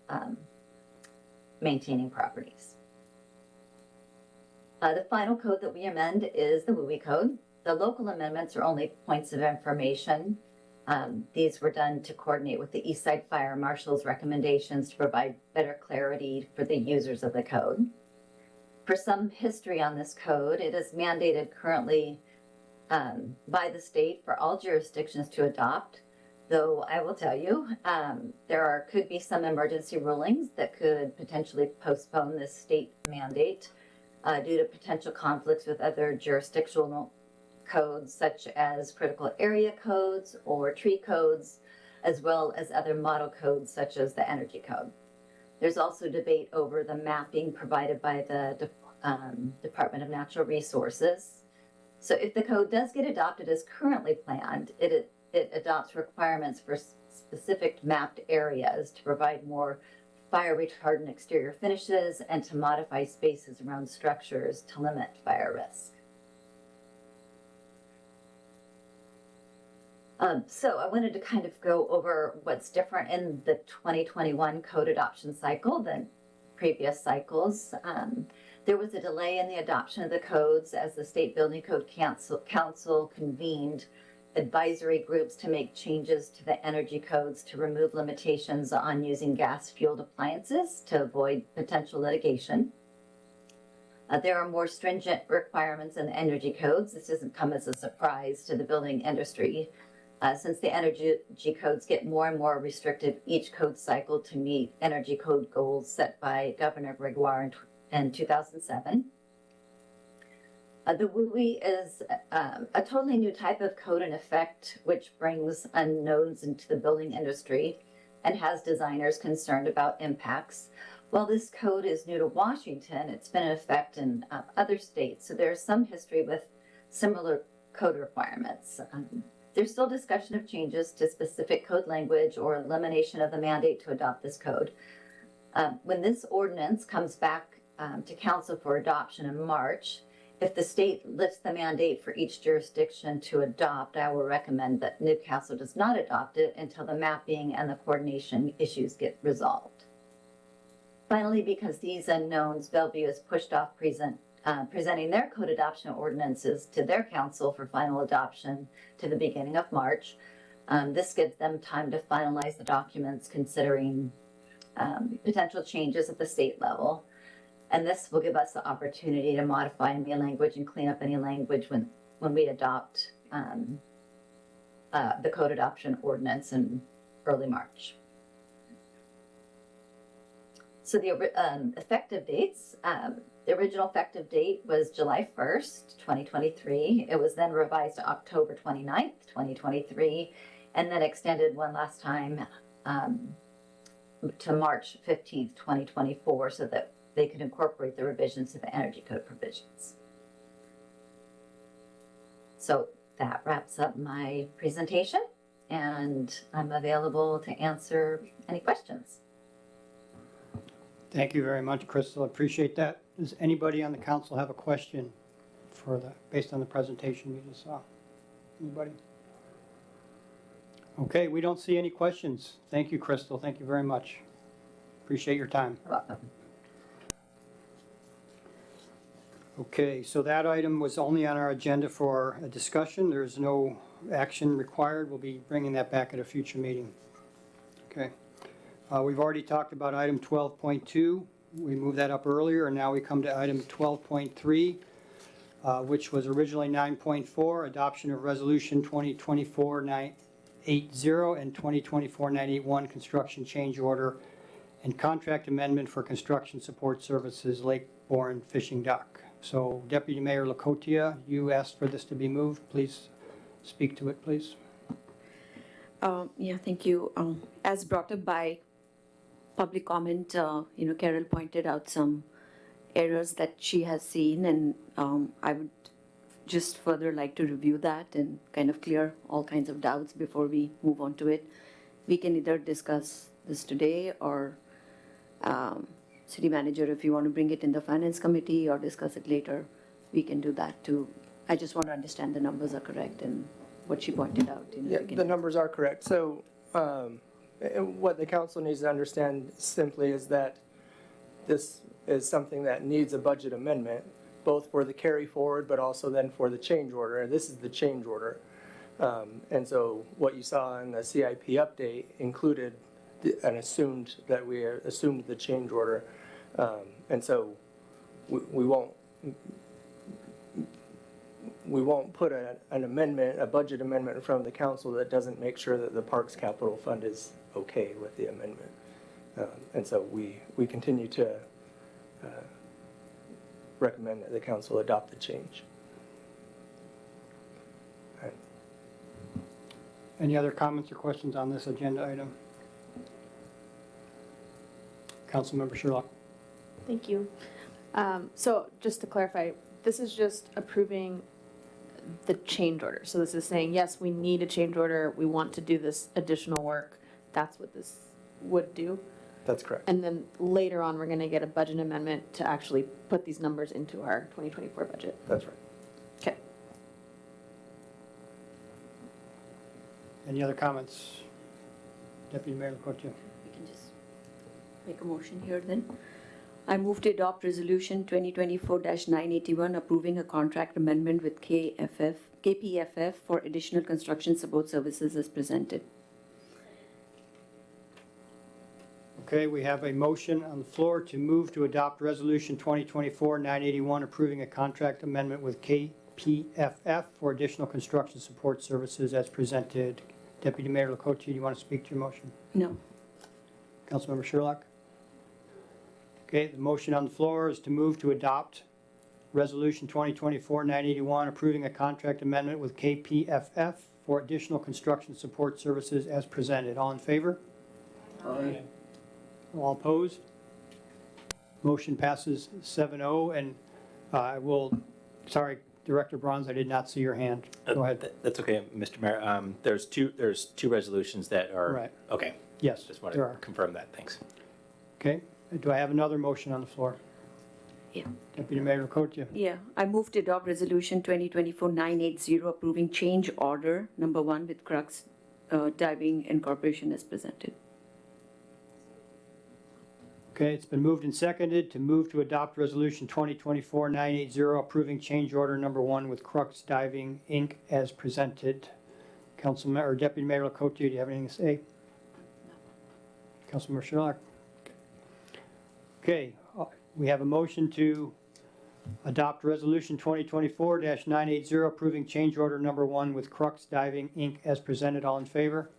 maintaining properties. The final code that we amend is the WUI code. The local amendments are only points of information. These were done to coordinate with the Eastside Fire Marshal's recommendations to provide better clarity for the users of the code. For some history on this code, it is mandated currently by the state for all jurisdictions to adopt, though I will tell you, there could be some emergency rulings that could potentially postpone this state mandate due to potential conflicts with other jurisdictional codes such as critical area codes or tree codes, as well as other model codes such as the energy code. There's also debate over the mapping provided by the Department of Natural Resources. So if the code does get adopted as currently planned, it adopts requirements for specific mapped areas to provide more fire retardant exterior finishes and to modify spaces around structures to limit fire risk. So I wanted to kind of go over what's different in the 2021 code adoption cycle than previous cycles. There was a delay in the adoption of the codes as the State Building Code Council convened advisory groups to make changes to the energy codes to remove limitations on using gas-fueled appliances to avoid potential litigation. There are more stringent requirements in the energy codes. This doesn't come as a surprise to the building industry. Since the energy codes get more and more restrictive each code cycle to meet energy code goals set by Governor Gregoire in 2007. The WUI is a totally new type of code in effect, which brings unknowns into the building industry and has designers concerned about impacts. While this code is new to Washington, it's been in effect in other states, so there's some history with similar code requirements. There's still discussion of changes to specific code language or elimination of the mandate to adopt this code. When this ordinance comes back to council for adoption in March, if the state lifts the mandate for each jurisdiction to adopt, I will recommend that Newcastle does not adopt it until the mapping and the coordination issues get resolved. Finally, because these unknowns, Bellevue has pushed off presenting their code adoption ordinances to their council for final adoption to the beginning of March. This gives them time to finalize the documents considering potential changes at the state level. And this will give us the opportunity to modify any language and clean up any language when we adopt the code adoption ordinance in early March. So the effective dates, the original effective date was July 1st, 2023. It was then revised to October 29th, 2023, and then extended one last time to March 15th, 2024, so that they could incorporate the revisions to the energy code provisions. So that wraps up my presentation, and I'm available to answer any questions. Thank you very much, Crystal. I appreciate that. Does anybody on the council have a question based on the presentation you just saw? Anybody? Okay, we don't see any questions. Thank you, Crystal. Thank you very much. Appreciate your time. You're welcome. Okay, so that item was only on our agenda for a discussion. There's no action required. We'll be bringing that back at a future meeting. Okay. We've already talked about item 12.2. We moved that up earlier, and now we come to item 12.3, which was originally 9.4, adoption of resolution 2024-980 and 2024-981, construction change order and contract amendment for construction support services, Lake Bourne Fishing Dock. So Deputy Mayor Lakotia, you asked for this to be moved. Please speak to it, please. Yeah, thank you. As brought up by public comment, Carol pointed out some errors that she has seen, and I would just further like to review that and kind of clear all kinds of doubts before we move on to it. We can either discuss this today, or City Manager, if you want to bring it in the Finance Committee or discuss it later, we can do that too. I just want to understand the numbers are correct and what she pointed out in the Yeah, beginning. the numbers are correct. So what the council needs to understand simply is that this is something that needs a budget amendment, both for the carry forward, but also then for the change order. And this is the change order. And so what you saw in the CIP update included and assumed that we assumed the change order. And so we won't put an amendment, a budget amendment in front of the council that doesn't make sure that the Parks Capital Fund is okay with the amendment. And so we continue to recommend that the council adopt the change. Any other comments or questions on this agenda item? Councilmember Sherlock. Thank you. So just to clarify, this is just approving the change order. So this is saying, yes, we need a change order. We want to do this additional work. That's what this would do. That's correct. And then later on, we're going to get a budget amendment to actually put these numbers into our 2024 budget. That's right. Okay. Any other comments? Deputy Mayor Lakotia. We can just make a motion here then. I move to adopt resolution 2024-981 approving a contract amendment with KPFF for additional construction support services as presented. Okay, we have a motion on the floor to move to adopt resolution 2024-981 approving a contract amendment with KPFF for additional construction support services as presented. Deputy Mayor Lakotia, do you want to speak to your motion? No. Councilmember Sherlock? Okay, the motion on the floor is to move to adopt resolution 2024-981 approving a contract amendment with KPFF for additional construction support services as presented. All in favor? Aye. All opposed? Motion passes 7-0, and I will, sorry, Director Bronze, I did not see your hand. Go ahead. That's okay, Mr. Mayor. There's two resolutions that are. Right. Okay. Yes, Just want there to are. confirm that. Thanks. Okay, do I have another motion on the floor? Yeah. Deputy Mayor Lakotia. Yeah, I move to adopt resolution 2024-980 approving change order number 1 with Crux Diving Incorporation as presented. Okay, it's been moved and seconded to move to adopt resolution 2024-980 approving change order number 1 with Crux Diving Inc. as presented. Councilman or Deputy Mayor Lakotia, do you have anything to say? Councilmember Sherlock? Okay, we have a motion to adopt resolution 2024-980 approving change order number 1 with Crux Diving Inc. as presented. All in favor?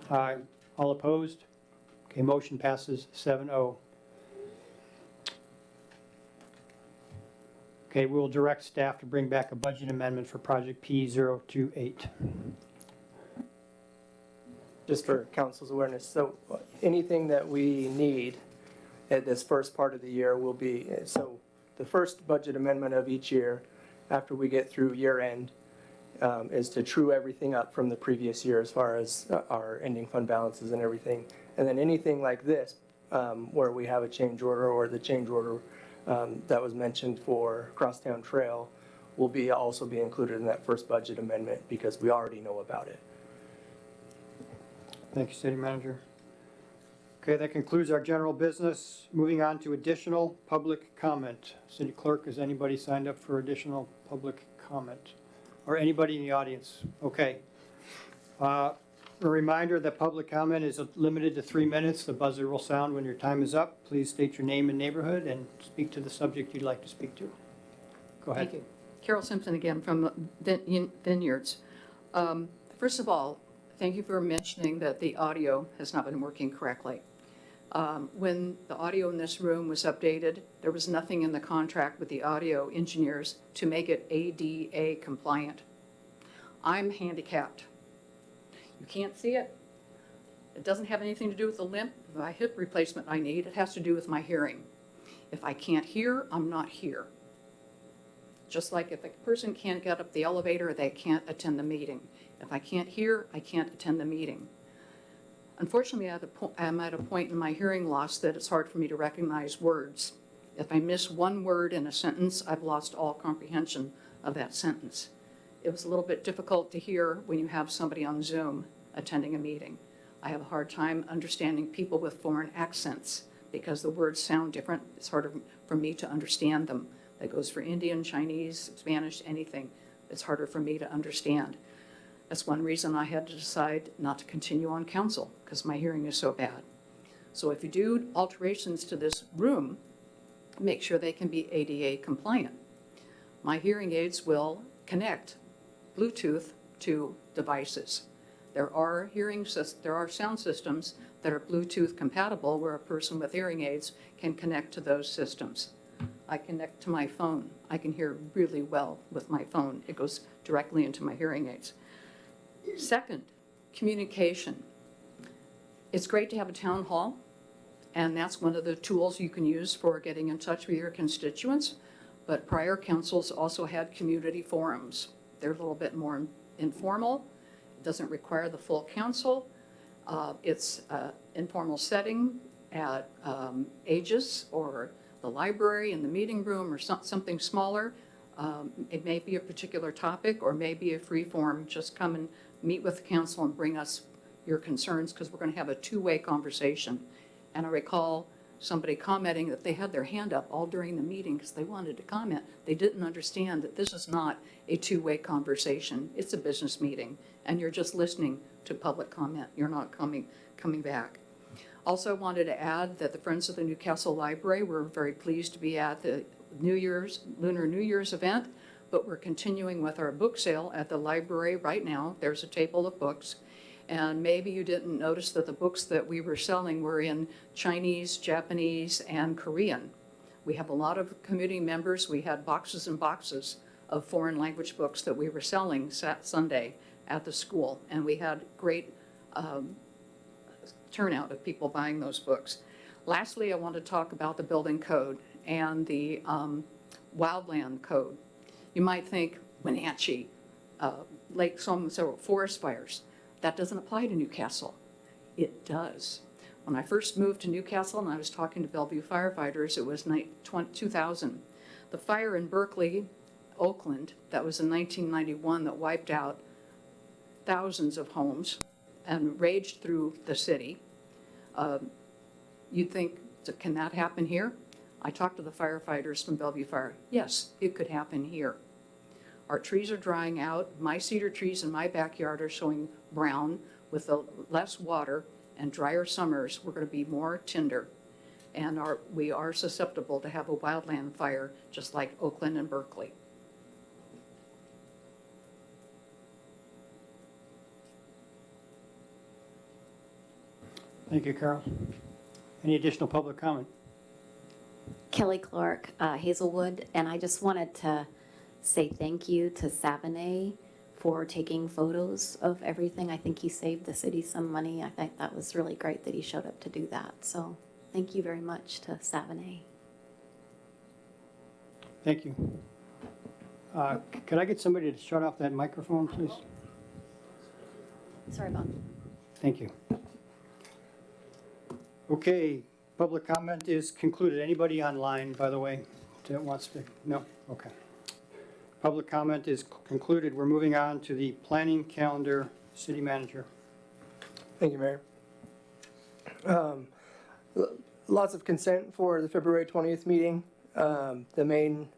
Aye. Aye. All opposed? Okay, motion passes 7-0. Okay, we will direct staff to bring back a budget amendment for project P028. Just for council's awareness, so anything that we need at this first part of the year will be, so the first budget amendment of each year, after we get through year end, is to true everything up from the previous year as far as our ending fund balances and everything. And then anything like this, where we have a change order or the change order that was mentioned for Crosstown Trail will also be included in that first budget amendment because we already know about it. Thank you, City Manager. Okay, that concludes our general business. Moving on to additional public comment. City Clerk, has anybody signed up for additional public comment? Or anybody in the audience? Okay. A reminder that public comment is limited to 3 minutes. The buzzer will sound when your time is up. Please state your name and neighborhood and speak to the subject you'd like to speak to. Go ahead. Thank you. Carol Simpson again from Vineyards. First of all, thank you for mentioning that the audio has not been working correctly. When the audio in this room was updated, there was nothing in the contract with the audio engineers to make it ADA compliant. I'm handicapped. You can't see it. It doesn't have anything to do with the limp, my hip replacement I need. It has to do with my hearing. If I can't hear, I'm not here. Just like if a person can't get up the elevator, they can't attend the meeting. If I can't hear, I can't attend the meeting. Unfortunately, I'm at a point in my hearing loss that it's hard for me to recognize words. If I miss one word in a sentence, I've lost all comprehension of that sentence. It was a little bit difficult to hear when you have somebody on Zoom attending a meeting. I have a hard time understanding people with foreign accents because the words sound different. It's harder for me to understand them. That goes for Indian, Chinese, Spanish, anything. It's harder for me to understand. That's one reason I had to decide not to continue on council, because my hearing is so bad. So if you do alterations to this room, make sure they can be ADA compliant. My hearing aids will connect Bluetooth to devices. There are sound systems that are Bluetooth compatible where a person with hearing aids can connect to those systems. I connect to my phone. I can hear really well with my phone. It goes directly into my hearing aids. Second, communication. It's great to have a town hall, and that's one of the tools you can use for getting in touch with your constituents, but prior councils also had community forums. They're a little bit more informal. It doesn't require the full council. It's an informal setting at Aegis or the library in the meeting room or something smaller. It may be a particular topic or maybe a free form. Just come and meet with the council and bring us your concerns because we're going to have a two-way conversation. And I recall somebody commenting that they had their hand up all during the meeting because they wanted to comment. They didn't understand that this is not a two-way conversation. It's a business meeting, and you're just listening to public comment. You're not coming back. Also wanted to add that the Friends of the Newcastle Library were very pleased to be at the Lunar New Year's event, but we're continuing with our book sale at the library right now. There's a table of books. And maybe you didn't notice that the books that we were selling were in Chinese, Japanese, and Korean. We have a lot of community members. We had boxes and boxes of foreign language books that we were selling Sunday at the school. And we had great turnout of people buying those books. Lastly, I want to talk about the building code and the wildland code. You might think Wenatchee, Lake so forest fires. That doesn't apply to Newcastle. It does. When I first moved to Newcastle and I was talking to Bellevue firefighters, it was 2000. The fire in Berkeley, Oakland, that was in 1991 that wiped out thousands of homes and raged through the city. You'd think, can that happen here? I talked to the firefighters from Bellevue Fire. Yes, it could happen here. Our trees are drying out. My cedar trees in my backyard are showing brown with less water and drier summers. We're going to be more tender. And we are susceptible to have a wildland fire just like Oakland and Berkeley. Thank you, Carol. Any additional public comment? Kelly Clark, Hazelwood, and I just wanted to say thank you to Savinay for taking photos of everything. I think he saved the city some money. I think that was really great that he showed up to do that. So thank you very much to Savinay. Thank you. Could I get somebody to shut off that microphone, please? Sorry about that. Thank you. Okay, public comment is concluded. Anybody online, by the way, that wants to? No? Okay. Public comment is concluded. We're moving on to the planning calendar. City manager. Thank you, Mayor. Lots of consent for the February 20th meeting. The main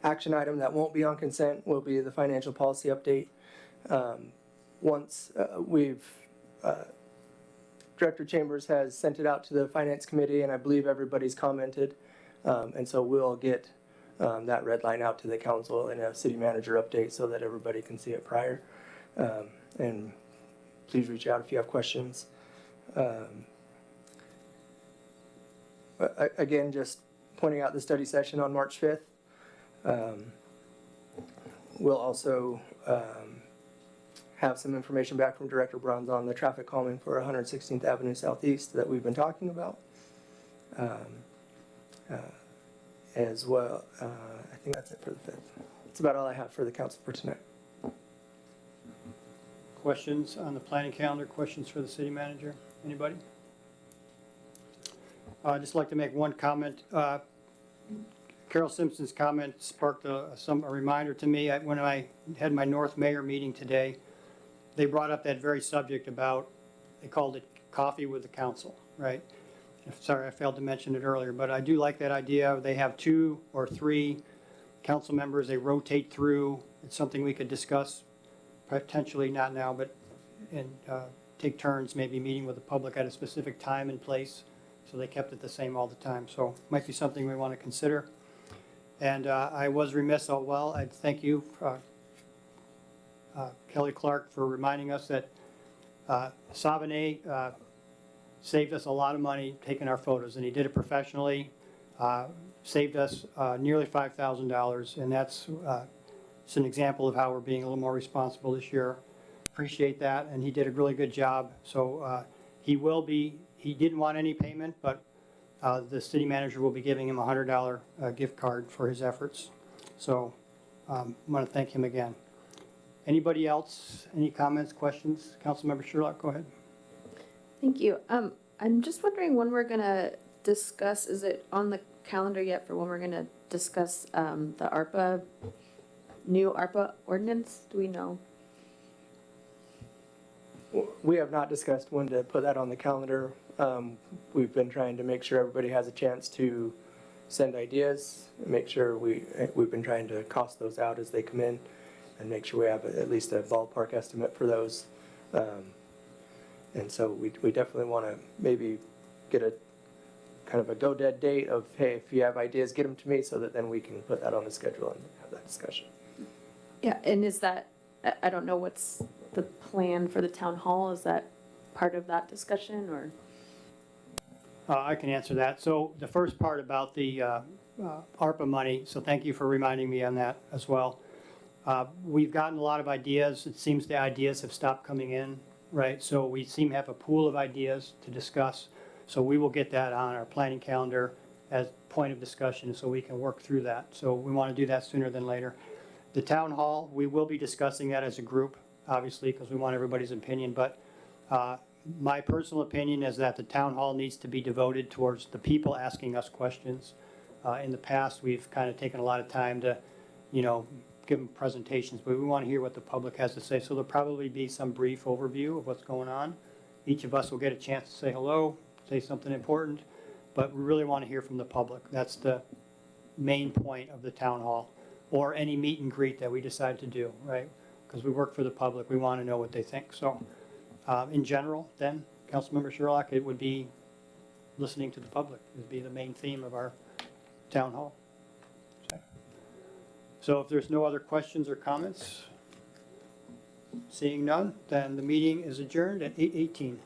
action item that won't be on consent will be the financial policy update. once Director Chambers has sent it out to the Finance Committee, and I believe everybody's commented. And so we'll get that red line out to the council in a city manager update so that everybody can see it prior. And please reach out if you have questions. Again, just pointing out the study session on March 5th. We'll also have some information back from Director Bruns on the traffic calming for 116th Avenue Southeast that we've been talking about. As well, I think that's it for the 5th. That's about all I have for the council for tonight. Questions on the planning calendar, questions for the city manager? Anybody? I'd just like to make one comment. Carol Simpson's comment sparked a reminder to me. When I had my North Mayor meeting today, they brought up that very subject about, they called it coffee with the council, right? Sorry, I failed to mention it earlier, but I do like that idea. They have 2 or 3 council members, they rotate through. It's something we could discuss, potentially not now, but take turns maybe meeting with the public at a specific time and place. So they kept it the same all the time. So might be something we want to consider. And I was remiss, I'd thank you, Kelly Clark, for reminding us that Savinay saved us a lot of money taking our photos, and he did it professionally, saved us nearly $5,000, and that's it's an example of how we're being a little more responsible this year. Appreciate that, and he did a really good job. So he didn't want any payment, but the city manager will be giving him a $100 gift card for his efforts. So I want to thank him again. Anybody else? Any comments, questions? Councilmember Sherlock, go ahead. Thank you. I'm just wondering when we're gonna discuss, is it on the calendar yet for when we're gonna discuss the new ARPA ordinance? Do we know? We have not discussed when to put that on the calendar. We've been trying to make sure everybody has a chance to send ideas, make sure we've been trying to cost those out as they come in and make sure we have at least a ballpark estimate for those. And so we definitely want to maybe get a kind of a go-dead date of, hey, if you have ideas, get them to me so that then we can put that on the schedule and have that discussion. Yeah, and is that, I don't know what's the plan for the town hall, is that part of that discussion, or? I can answer that. So the first part about the ARPA money, so thank you for reminding me on that as well. We've gotten a lot of ideas. It seems the ideas have stopped coming in, right? So we seem to have a pool of ideas to discuss. So we will get that on our planning calendar as point of discussion so we can work through that. So we want to do that sooner than later. The town hall, we will be discussing that as a group, obviously, because we want everybody's opinion. But my personal opinion is that the town hall needs to be devoted towards the people asking us questions. In the past, we've kind of taken a lot of time to, give them presentations, but we want to hear what the public has to say. So there'll probably be some brief overview of what's going on. Each of us will get a chance to say hello, say something important, but we really want to hear from the public. That's the main point of the town hall, or any meet and greet that we decide to do, right? Because we work for the public, we want to know what they think. So in general, then, Councilmember Sherlock, it would be listening to the public. It would be the main theme of our town hall. So if there's no other questions or comments, seeing none, then the meeting is adjourned at 8:18.